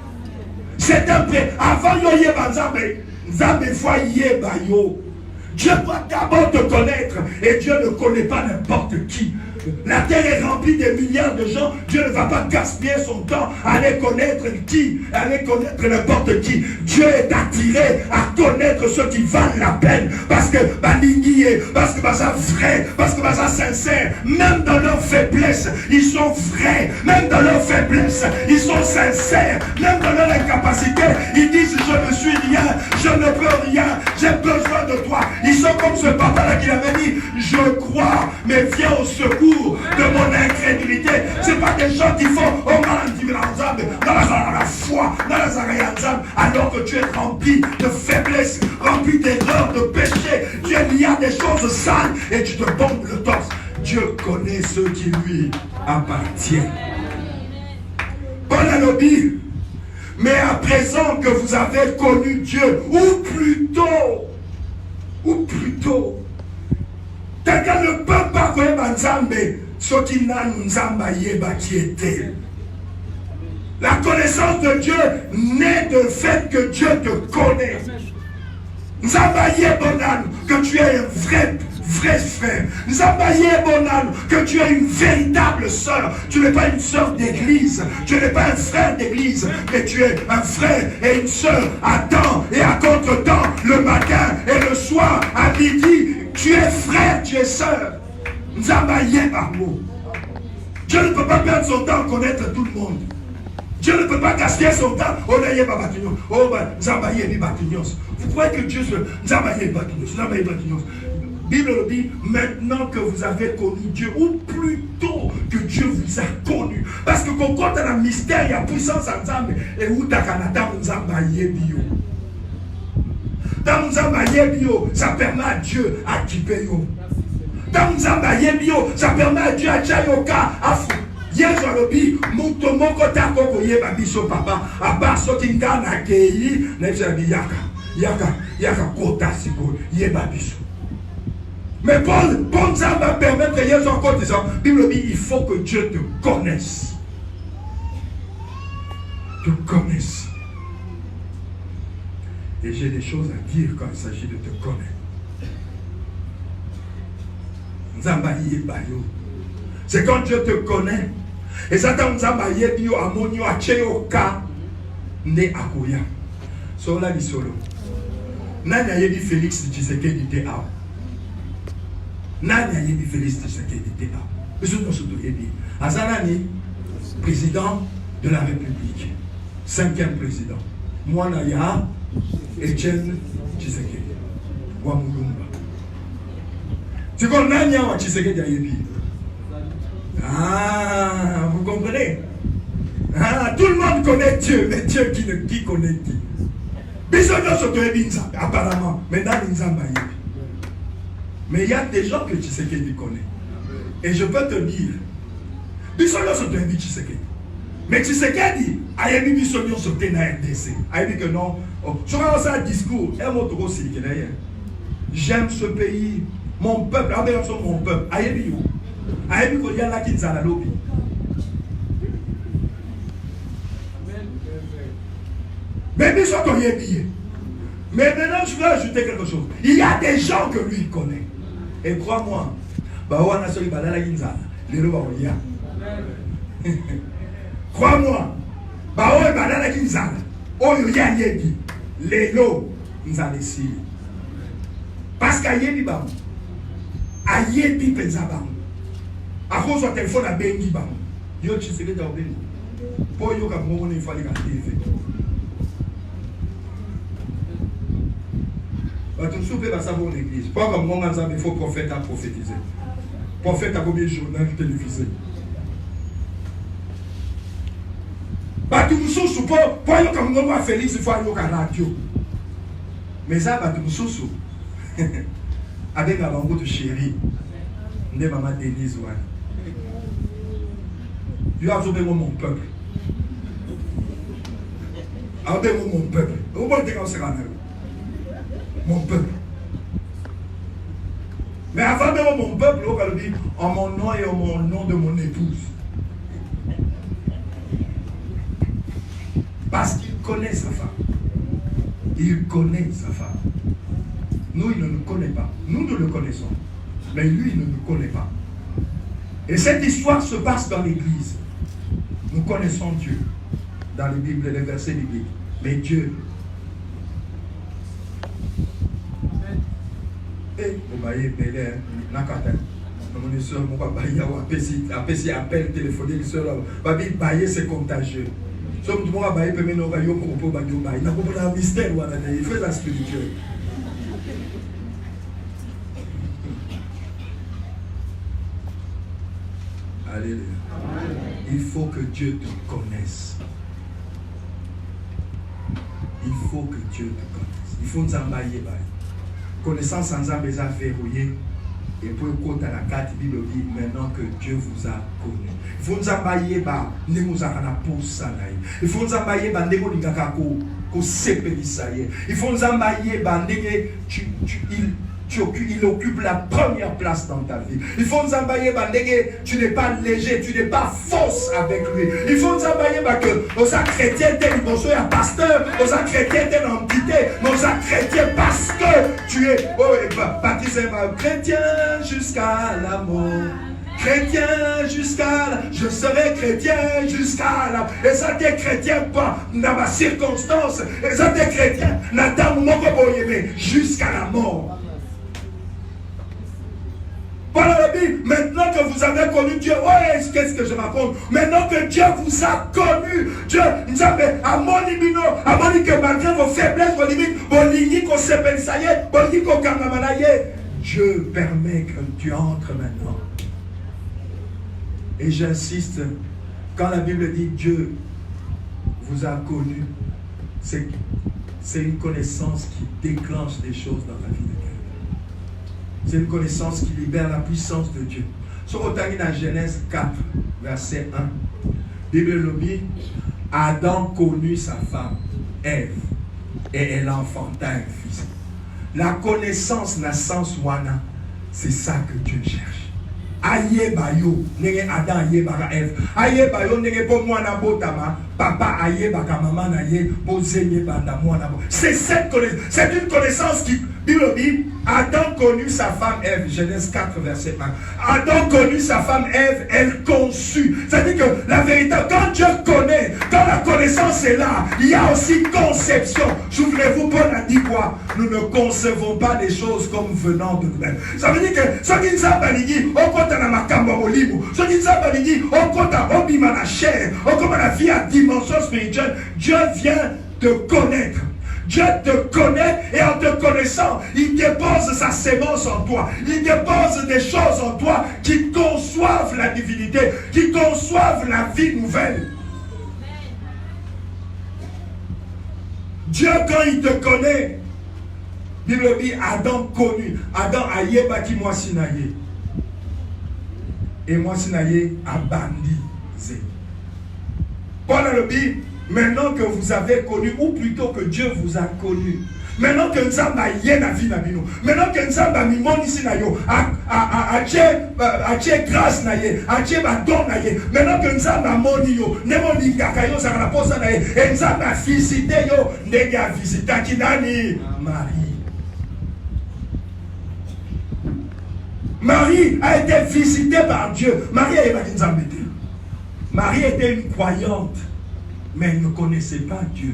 C'est un prêt. Avant yoye banzambe, nzambe fois yeba yo. Dieu doit d'abord te connaître. Et Dieu ne connaît pas n'importe qui. La terre est remplie de milliards de gens. Dieu ne va pas gaspiller son temps à aller connaître qui, à aller connaître n'importe qui. Dieu est attiré à connaître ceux qui valent la peine. Parce que parce que ça vrai, parce que ça sincère. Même dans leur faiblesse, ils sont vrais. Même dans leur faiblesse, ils sont sincères. Même dans leur incapacité, ils disent je ne suis rien, je ne peux rien, j'ai besoin de toi. Ils sont comme ce papa-là qui avait dit je crois, mais viens au secours de mon incrédulité. Ce n'est pas des gens qui font oh dans la foi, dans la alors que tu es rempli de faiblesse, rempli d'erreurs, de péchés. Il y a des choses sales et tu te bombes le torse. Dieu connaît ceux qui lui appartiennent. Paul a dit, mais à présent que vous avez connu Dieu, ou plutôt, quelqu'un ne peut pas connaître Nzambe, ce qui n'a Nzamba yeba qui était. La connaissance de Dieu naît du fait que Dieu te connaît. Nzamba yebonan, que tu es un vrai frère. Nzamba yebonan, que tu es une véritable sœur. Tu n'es pas une sœur d'église, tu n'es pas un frère d'église, mais tu es un frère et une sœur à temps et à contre-temps, le matin et le soir, à midi. Tu es frère, tu es sœur. Nzamba yebamo. Dieu ne peut pas perdre son temps à connaître tout le monde. Dieu ne peut pas gaspiller son temps. Oh, Nzamba yebi batinyos. Vous croyez que Dieu se Nzamba yebi batinyos, Nzamba yebi batinyos. Bible le dit, maintenant que vous avez connu Dieu, ou plutôt que Dieu vous a connu. Parce que quand on a le mystère, il y a puissance ensemble. Et où ta Canada, nous avons bio. Dans nous avons bio, ça permet à Dieu à quitter yo. Dans nous avons bio, ça permet à Dieu à Tchayoka, à fou. Yesu alobi muto moko tako koyeba biso papa abaso kingana keyi nebi yaka kota siko yeba biso. Mais bon ça va permettre Yesu encore disant Bible dit il faut que Dieu te connaisse. Te connaisse. Et j'ai des choses à dire quand il s'agit de te connaître. C'est quand Dieu te connaît. Et ça t'a dit bio amonio acheyoka ne akoya. Sola di solo. Nani a dit Félix Tshisekedi te a. Nani a dit Félix Tshisekedi te a. Monsieur nous sommes dit. Azanani président de la République. 5e président. Moi Naya Etienne Tshisekedi. Wamulumba. Tu connais Nani a Tshisekedi a yebi. Ah, vous comprenez? Ah, tout le monde connaît Dieu, mais Dieu qui connaît qui? Apparemment, mais dans mais il y a des gens que Tshisekedi connaît. Et je peux te dire, mais Tshisekedi a émis Bissonio sauté dans RDC. A dit que non, je commence un discours, j'aime ce pays, mon peuple, mon peuple, mais maintenant je veux ajouter quelque chose. Il y a des gens que lui connaît. Et crois-moi, crois-moi, parce qu'ayebi bam, ayebi penzabam. À cause du téléphone à Bengi Bam. Yo Tshisekedi dans Bengi. Pour yo comme on il fallait garder. Bah tout souper va savoir l'église. Pas comme moi il faut prophète à prophétiser. Prophète à combien de journal télévisé. Bah tout sous pour yo comme moi Félix il faut aller au radio. Mais ça bah tout sous. Avec la banque de chérie. Ne maman Denise ouais. Dieu a sauvé mon peuple. Avec mon peuple. Vous voyez comment c'est mon peuple. Mais avant de mon peuple, on va dire en mon nom et en mon nom de mon épouse. Parce qu'il connaît sa femme. Il connaît sa femme. Nous, il ne nous connaît pas. Nous, nous le connaissons. Mais lui, il ne nous connaît pas. Et cette histoire se passe dans l'église. Nous connaissons Dieu dans les Bibles, les versets bibliques. Mais Dieu. Vous voyez, Bélé, Nakata. Mon soeur, mon papa, il y a un appel téléphonique. C'est contagieux. Somme du monde, il peut mener au royaume pour pas dire, il n'a pas un mystère, il fait la spirituelle. Alléluia. Il faut que Dieu te connaisse. Il faut que Dieu te connaisse. Il faut nous embailler. Connaissance sans âme les a verrouillés. Et pour écouter la carte, il dit maintenant que Dieu vous a connu. Il faut nous embailler. Il faut nous embailler. Il faut nous embailler. Il occupe la première place dans ta vie. Il faut nous embailler tu n'es pas léger, tu n'es pas fausse avec lui. Il faut nous embailler que nos chrétiens t'es un pasteur, nos chrétiens t'es une entité, nos chrétiens parce que tu es baptisé chrétien jusqu'à la mort. Chrétien jusqu'à la... Je serai chrétien jusqu'à la... Et ça t'es chrétien pas dans ma circonstance. Et ça t'es chrétien jusqu'à la mort. Voilà la Bible. Maintenant que vous avez connu Dieu, ouais, qu'est-ce que je raconte? Maintenant que Dieu vous a connu, Dieu nous a fait à mon limino, à mon que malgré vos faiblesses, vos limites, vos lignes qu'on s'appelle ça y est, vos lignes qu'on Dieu permet que tu entres maintenant. Et j'insiste, quand la Bible dit Dieu vous a connu, c'est une connaissance qui déclenche des choses dans la vie de quelqu'un. C'est une connaissance qui libère la puissance de Dieu. Sur au dans Genèse 4, verset 1, Bible dit, Adam connut sa femme, Ève, et elle enfanta un fils. La connaissance n'a sens wana, c'est ça que Dieu cherche. Aye bayo, nenge Adam aye baka Ève. Aye bayo nenge po mwana botama, papa aye baka maman aye, bo zenye banda mwana bo. C'est cette connaissance, c'est une connaissance qui, Bible dit, Adam connut sa femme Ève, Genèse 4, verset 1. Adam connut sa femme Ève, elle conçut. C'est-à-dire que la vérité, quand Dieu connaît, quand la connaissance est là, il y a aussi conception. Souvenez-vous, Paul a dit quoi? Nous ne concevons pas les choses comme venant de nous-mêmes. Ça veut dire que ce qui nous a dit, on compte à la macamba au libre. Ce qui nous a dit, on compte à Obima la chair, on compte à la vie à dimension spirituelle. Dieu vient te connaître. Dieu te connaît et en te connaissant, il dépose sa sémence en toi. Il dépose des choses en toi qui conçoivent la divinité, qui conçoivent la vie nouvelle. Dieu, quand il te connaît, Bible dit Adam connu. Adam a yeba qui moi sinaye. Et moi sinaye a bandi. Paul a dit, maintenant que vous avez connu, ou plutôt que Dieu vous a connu, maintenant que nous avons la vie, maintenant que nous avons mis mon ici, à Dieu grâce, à Dieu don, maintenant que nous avons mon yo, ne mon ingakayo, ça la pose, et nous avons visité yo, nega visita kinani, Marie. Marie a été visitée par Dieu. Marie a été Marie était une croyante. Mais elle ne connaissait pas Dieu.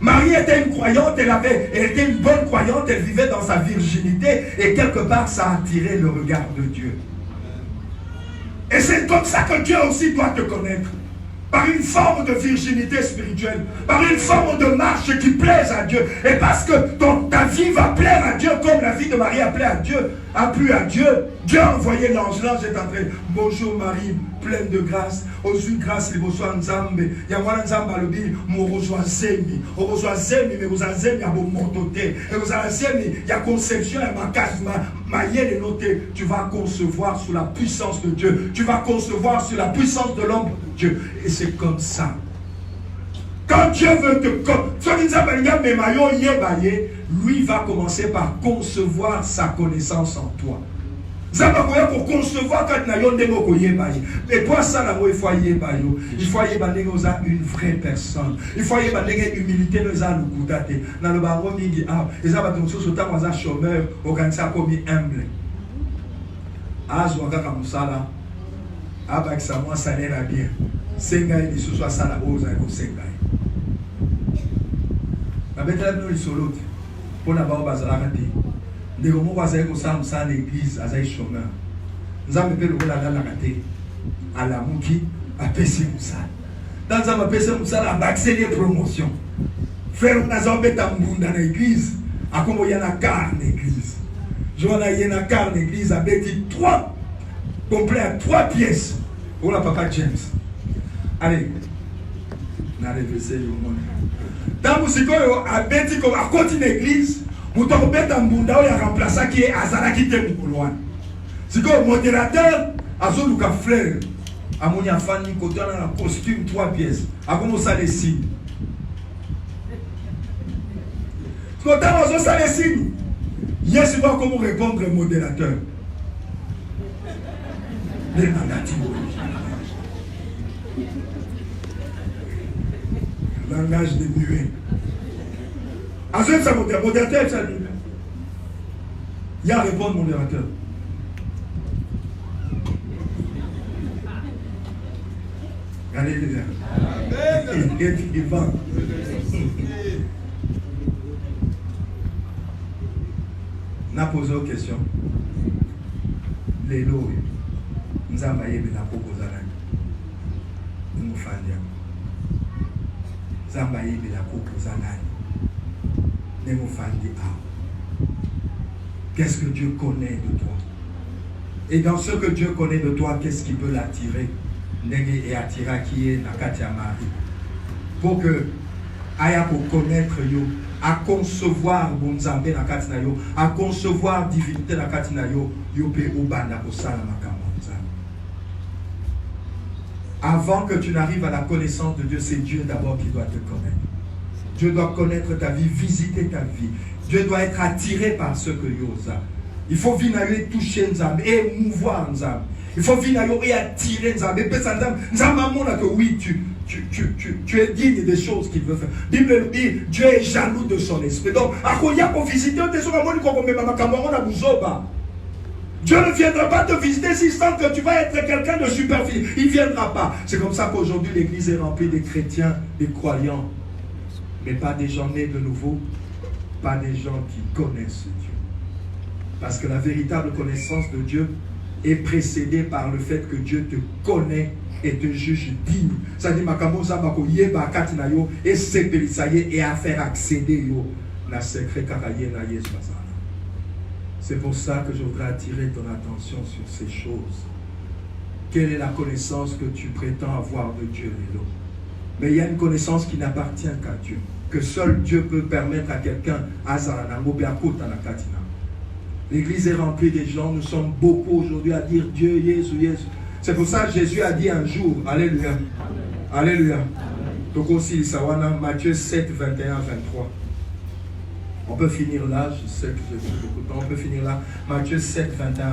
Marie était une croyante, elle était une bonne croyante, elle vivait dans sa virginité et quelque part ça a attiré le regard de Dieu. Et c'est comme ça que Dieu aussi doit te connaître. Par une forme de virginité spirituelle, par une forme de marche qui plaise à Dieu. Et parce que ta vie va plaire à Dieu comme la vie de Marie a plu à Dieu. Dieu a envoyé l'ange. L'ange est entré. Bonjour Marie, pleine de grâce. Aux une grâce, il reçoit Nzambe. Yamwana Nzamba le dit, mon reçoit Zemi. On reçoit Zemi, mais vous avez Zemi, il y a bon montoté. Et vous avez Zemi, il y a conception, il y a ma casse, ma yelle est notée. Tu vas concevoir sous la puissance de Dieu. Tu vas concevoir sous la puissance de l'ombre de Dieu. Et c'est comme ça. Quand Dieu veut te lui va commencer par concevoir sa connaissance en toi. Pour concevoir quand mais toi ça il faut y il faut y une vraie personne. Il faut y avoir humilité dans le baron mingi ah les abattus sur ta moisa chômeur organiser comme humble. Azwaka kamusala avec sa moi salaire bien. Senga il se soit ça la rose avec senga. La bête là nous solo pour la barbe bazalakati. De comment vous avez comme ça l'église à ces chômeurs. Nous avons fait le rôle à la raté à la mouki à PC Moussa. Dans un PC Moussa à accélérer promotion. Frère, nous avons fait un monde dans l'église. À comment il y a la carte l'église. Je vois là il y a la carte l'église avec 3 complet à 3 pièces pour la papa James. Allez, on a réveillé le monde. Dans le musique, à côté de l'église. Vous tombez dans le monde où il y a un remplaçant qui est Azara qui est loin. C'est que le modérateur a son frère. À mon enfant, il y a un costume 3 pièces. À comment ça les signes. Quand on a ça les signes, il y a souvent comment répondre au modérateur. Les mandatis. Langage des muets. Ensuite, ça modérateur, ça lui. Il y a à répondre, modérateur. Regardez les gars. Il est vivant. On a posé une question. Les lois. Nous avons fait la proposition. Nous nous faisons. Nous avons fait la proposition. Nemo fandi a Qu'est-ce que Dieu connaît de toi? Et dans ce que Dieu connaît de toi, qu'est-ce qui peut l'attirer? Et attirer qui est Nakatia Marie. Pour que aya pour connaître yo, à concevoir Bonzambe Nakatina yo, à concevoir divinité Nakatina yo, yo pe ubanda kosala makambo. Avant que tu n'arrives à la connaissance de Dieu, c'est Dieu d'abord qui doit te connaître. Dieu doit connaître ta vie, visiter ta vie. Dieu doit être attiré par ce que Yosa. Il faut venir toucher Nzambe, émouvoir Nzambe. Il faut venir et attirer Nzambe. Nzambe que oui, tu es digne des choses qu'il veut faire. La Bible dit, Dieu est jaloux de son esprit. Donc, Dieu ne viendra pas te visiter si tant que tu vas être quelqu'un de superficiel. Il ne viendra pas. C'est comme ça qu'aujourd'hui l'église est remplie de chrétiens, des croyants. Mais pas des gens nés de nouveau, pas des gens qui connaissent Dieu. Parce que la véritable connaissance de Dieu est précédée par le fait que Dieu te connaît et te juge digne. Ça dit et à faire accéder na secret. C'est pour ça que je voudrais attirer ton attention sur ces choses. Quelle est la connaissance que tu prétends avoir de Dieu, Lélo? Mais il y a une connaissance qui n'appartient qu'à Dieu. Que seul Dieu peut permettre à quelqu'un. L'église est remplie de gens. Nous sommes beaucoup aujourd'hui à dire Dieu, Jésus, Jésus. C'est pour ça que Jésus a dit un jour, Alléluia. Alléluia. Donc aussi, Matthieu 7, 21, 23. On peut finir là, je sais que j'ai beaucoup de temps. On peut finir là. Matthieu 7, 21,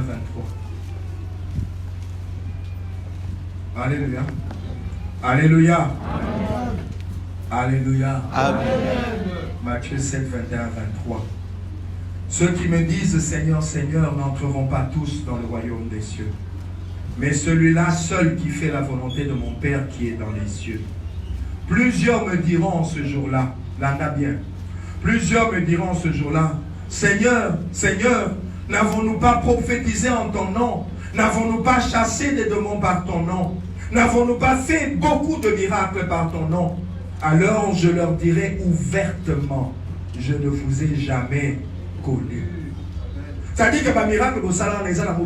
23. Alléluia. Alléluia. Alléluia. Amen. Matthieu 7, 21, 23. Ceux qui me disent Seigneur, Seigneur n'entreront pas tous dans le royaume des cieux, mais celui-là seul qui fait la volonté de mon Père qui est dans les cieux. Plusieurs me diront en ce jour-là, là bien, plusieurs me diront en ce jour-là, Seigneur, Seigneur, n'avons-nous pas prophétisé en ton nom? N'avons-nous pas chassé des démons par ton nom? N'avons-nous pas fait beaucoup de miracles par ton nom? Alors je leur dirai ouvertement, je ne vous ai jamais connu. Ça dit que les miracles de Salah les a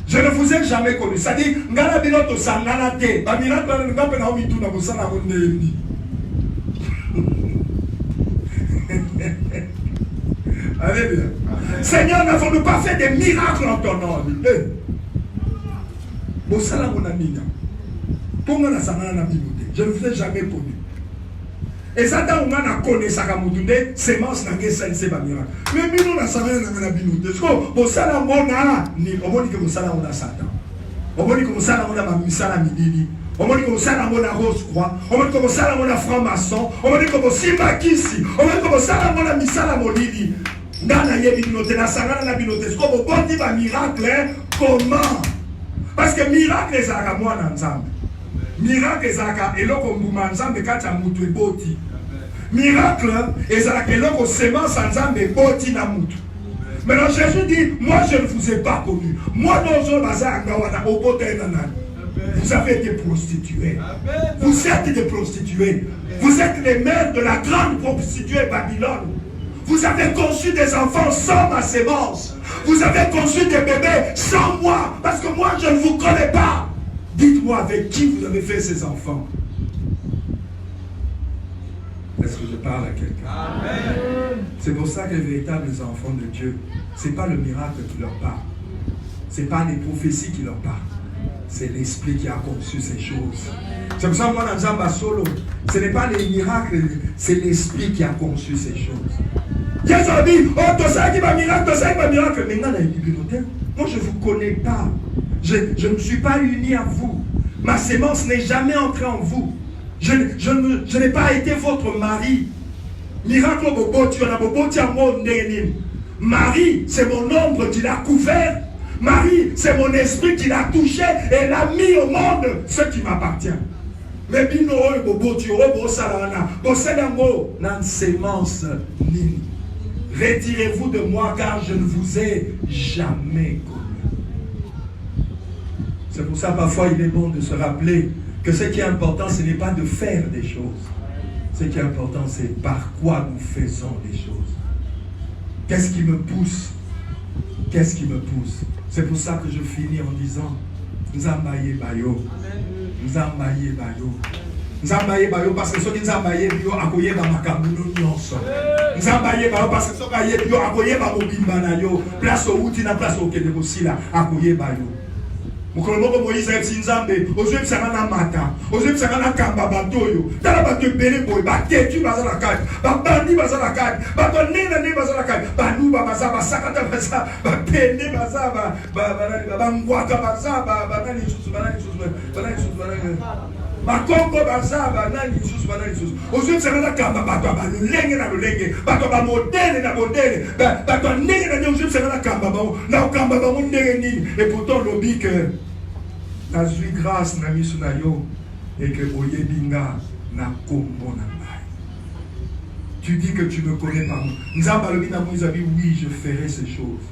je ne vous ai jamais connu. Ça dit ngala binoto sangana te. Ba miracle ne ngapena o mitu na bosala bonde. Alléluia. Seigneur, n'avons-nous pas fait des miracles en ton nom? Bosala mon ami. Je ne vous ai jamais connu. Et ça, on a connu ça comme tout le semence n'a pas c'est pas miracle. Mais nous, on a ça dans la binouté. Bon, ça là, on a ni on dit que ça là on a Satan. On dit que ça là on a Mamisala Midili. On dit que ça là on a Rose Croix. On dit que ça là on a franc-maçon. On dit que Simba Kisi. On dit que ça là on a Misala Molili. Dans la binouté, la sangana la binouté. C'est comme on dit un miracle. Comment? Parce que miracle c'est à moi dans Nzambe. Miracle ezaka eloko mbuma nzambe kati ya mutu eboti. Miracle ezaka eloko semence nzambe eboti na mutu. Maintenant Jésus dit, moi je ne vous ai pas connu. Moi non baza ngawana obote nana. Vous avez été prostituées. Vous êtes des prostituées. Vous êtes les mères de la grande prostituée Babylone. Vous avez conçu des enfants sans ma sémence. Vous avez conçu des bébés sans moi. Parce que moi je ne vous connais pas. Dites-moi avec qui vous avez fait ces enfants. Est-ce que je parle à quelqu'un? C'est pour ça que les véritables enfants de Dieu, ce n'est pas le miracle qui leur parle. Ce n'est pas les prophéties qui leur parlent. C'est l'esprit qui a conçu ces choses. C'est pour ça que moi, dans Zamba Solo, ce n'est pas les miracles, c'est l'esprit qui a conçu ces choses. Jésus a dit, oh, tout ça qui va miracle, tout ça qui va miracle. Maintenant, moi, je ne vous connais pas. Je ne suis pas uni à vous. Ma sémence n'est jamais entrée en vous. Je n'ai pas été votre mari. Miracle Marie, c'est mon ombre qui l'a couvert. Marie, c'est mon esprit qui l'a touché et l'a mis au monde ce qui m'appartient. Mais bino bobo tu obo salana, boselango nan sémence nini. Retirez-vous de moi car je ne vous ai jamais connu. C'est pour ça parfois il est bon de se rappeler que ce qui est important ce n'est pas de faire des choses. Ce qui est important, c'est par quoi nous faisons les choses. Qu'est-ce qui me pousse? Qu'est-ce qui me pousse? C'est pour ça que je finis en disant Nzambaye Bayo. Nzambaye Bayo. Nzambaye Bayo parce que ceux qui Nzambaye Bayo akoye ba makambu nyonso. Nzambaye Bayo parce que ceux qui Bayo akoye ba mobimba na yo. Place au outil na place au kende bosila akoye Bayo. Mukolomoko Moïse a Nzambe, ozwe psana mata, ozwe psana kamba batoyo. Tala bato bele boy, batetu bazala kati, babandi bazala kati, bato nena ne bazala kati, banu baza sakata baza, bapende baza bangwaka baza banani Makongo baza banani susu banani susu. Ozwe psana kamba bato balulenge na lulenge, bato ba modèle na modèle, bato nenge na ozwe psana kamba ba na kamba ba ndenge nini. Et pourtant lobi que na zui grâce na misu na yo et que oyebinga na kombo na ngai. Tu dis que tu me connais pas. Nzamba lobi na Moïse oui, je ferai ces choses.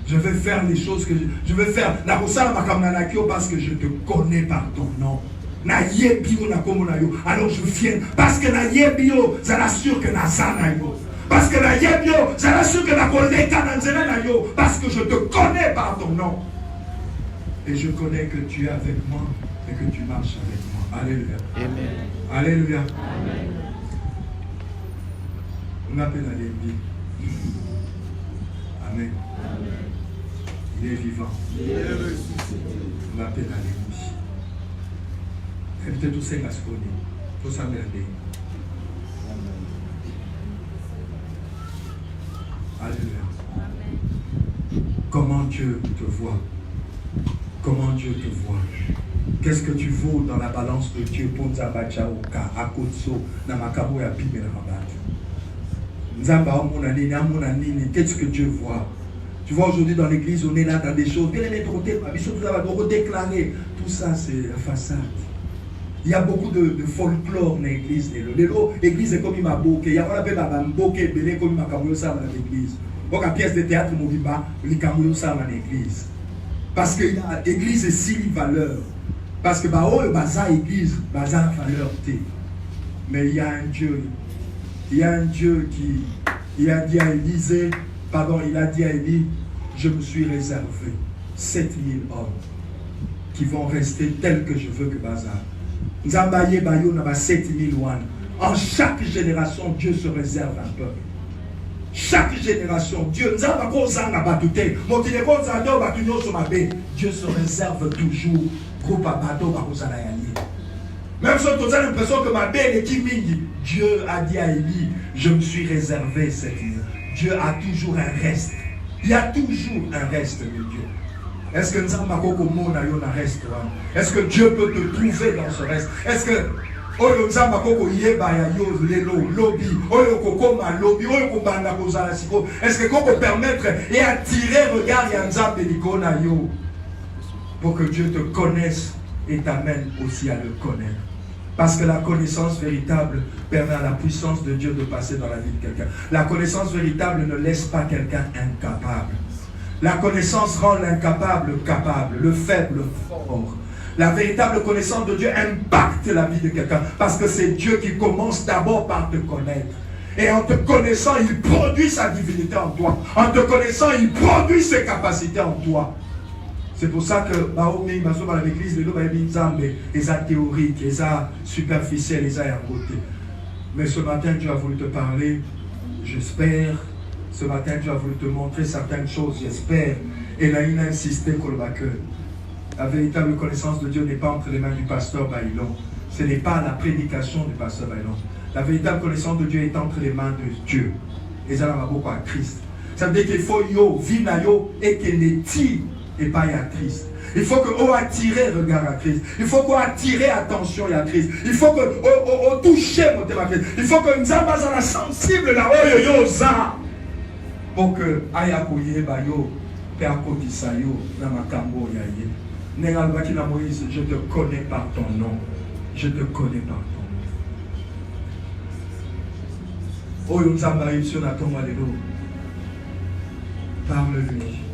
Je vais faire les choses que je vais faire. Na kosala makamna na kyo parce que je te connais par ton nom. Na yebio na kombo na yo. Alors je viens parce que na yebio, ça l'assure que na sana yo. Parce que na yebio, ça l'assure que na koleka na nzela na yo parce que je te connais par ton nom. Et je connais que tu es avec moi et que tu marches avec moi. Alléluia. Amen. Alléluia. Amen. On appelle à l'ennemi. Amen. Amen. Il est vivant. Il est ressuscité. On appelle à l'ennemi. Et peut-être tout ça, parce qu'on est. Tout ça, merveilleux. Alléluia. Amen. Comment Dieu te voit? Comment Dieu te voit? Qu'est-ce que tu vaux dans la balance de Dieu pour Nzambacha Oka, Akotso, Namakabo ya Pibe na Mabatu? Nzamba Omonani, Namonani, qu'est-ce que Dieu voit? Tu vois, aujourd'hui dans l'église, on est là dans des choses. Déclarer. Tout ça, c'est la façade. Il y a beaucoup de folklore dans l'église. L'église est comme il m'a boqué. Il y a un peu de boqué, comme il m'a camouillé ça dans l'église. Donc, la pièce de théâtre, Moviba, il camouillé ça dans l'église. Parce que l'église est si valeur. Parce que baza église, baza valeur T. Mais il y a un Dieu. Il y a un Dieu qui il a dit à Élisée, il a dit à Élie, je me suis réservé 7000 hommes qui vont rester tels que je veux que baza. Nzambaye bayo na ba 7000 wan. En chaque génération, Dieu se réserve un peuple. Chaque génération, Dieu Dieu se réserve toujours. Même si tu as l'impression que ma belle est timide, Dieu a dit à Élie, je me suis réservé cette île. Dieu a toujours un reste. Il y a toujours un reste de Dieu. Est-ce que reste? Est-ce que Dieu peut te trouver dans ce reste? Est-ce que est-ce que qu'on peut permettre et attirer regard pour que Dieu te connaisse et t'amène aussi à le connaître? Parce que la connaissance véritable permet à la puissance de Dieu de passer dans la vie de quelqu'un. La connaissance véritable ne laisse pas quelqu'un incapable. La connaissance rend l'incapable capable, le faible fort. La véritable connaissance de Dieu impacte la vie de quelqu'un. Parce que c'est Dieu qui commence d'abord par te connaître. Et en te connaissant, il produit sa divinité en toi. En te connaissant, il produit ses capacités en toi. C'est pour ça que dans l'église, les a théoriques, les a superficiels, les a côté. Mais ce matin, Dieu a voulu te parler. J'espère. Ce matin, Dieu a voulu te montrer certaines choses. J'espère. Et là, il a insisté pour le backer. La véritable connaissance de Dieu n'est pas entre les mains du pasteur Baïlon. Ce n'est pas la prédication du pasteur Baïlon. La véritable connaissance de Dieu est entre les mains de Dieu. Et ça va beaucoup à Christ. Ça veut dire qu'il faut vivre et qu'il ne tire et pas à Christ. Il faut qu'on attire regard à Christ. Il faut qu'on attire attention à Christ. Il faut qu'on touche mon thème à Christ. Il faut que nous soyons sensibles là pour que ayakoye bayo pe akotisayo na makambo yaye. Nengalbaki na Moïse, je te connais par ton nom. Je te connais par ton nom. Oyo nzamba yusyo na tomba lelo. Parle-lui.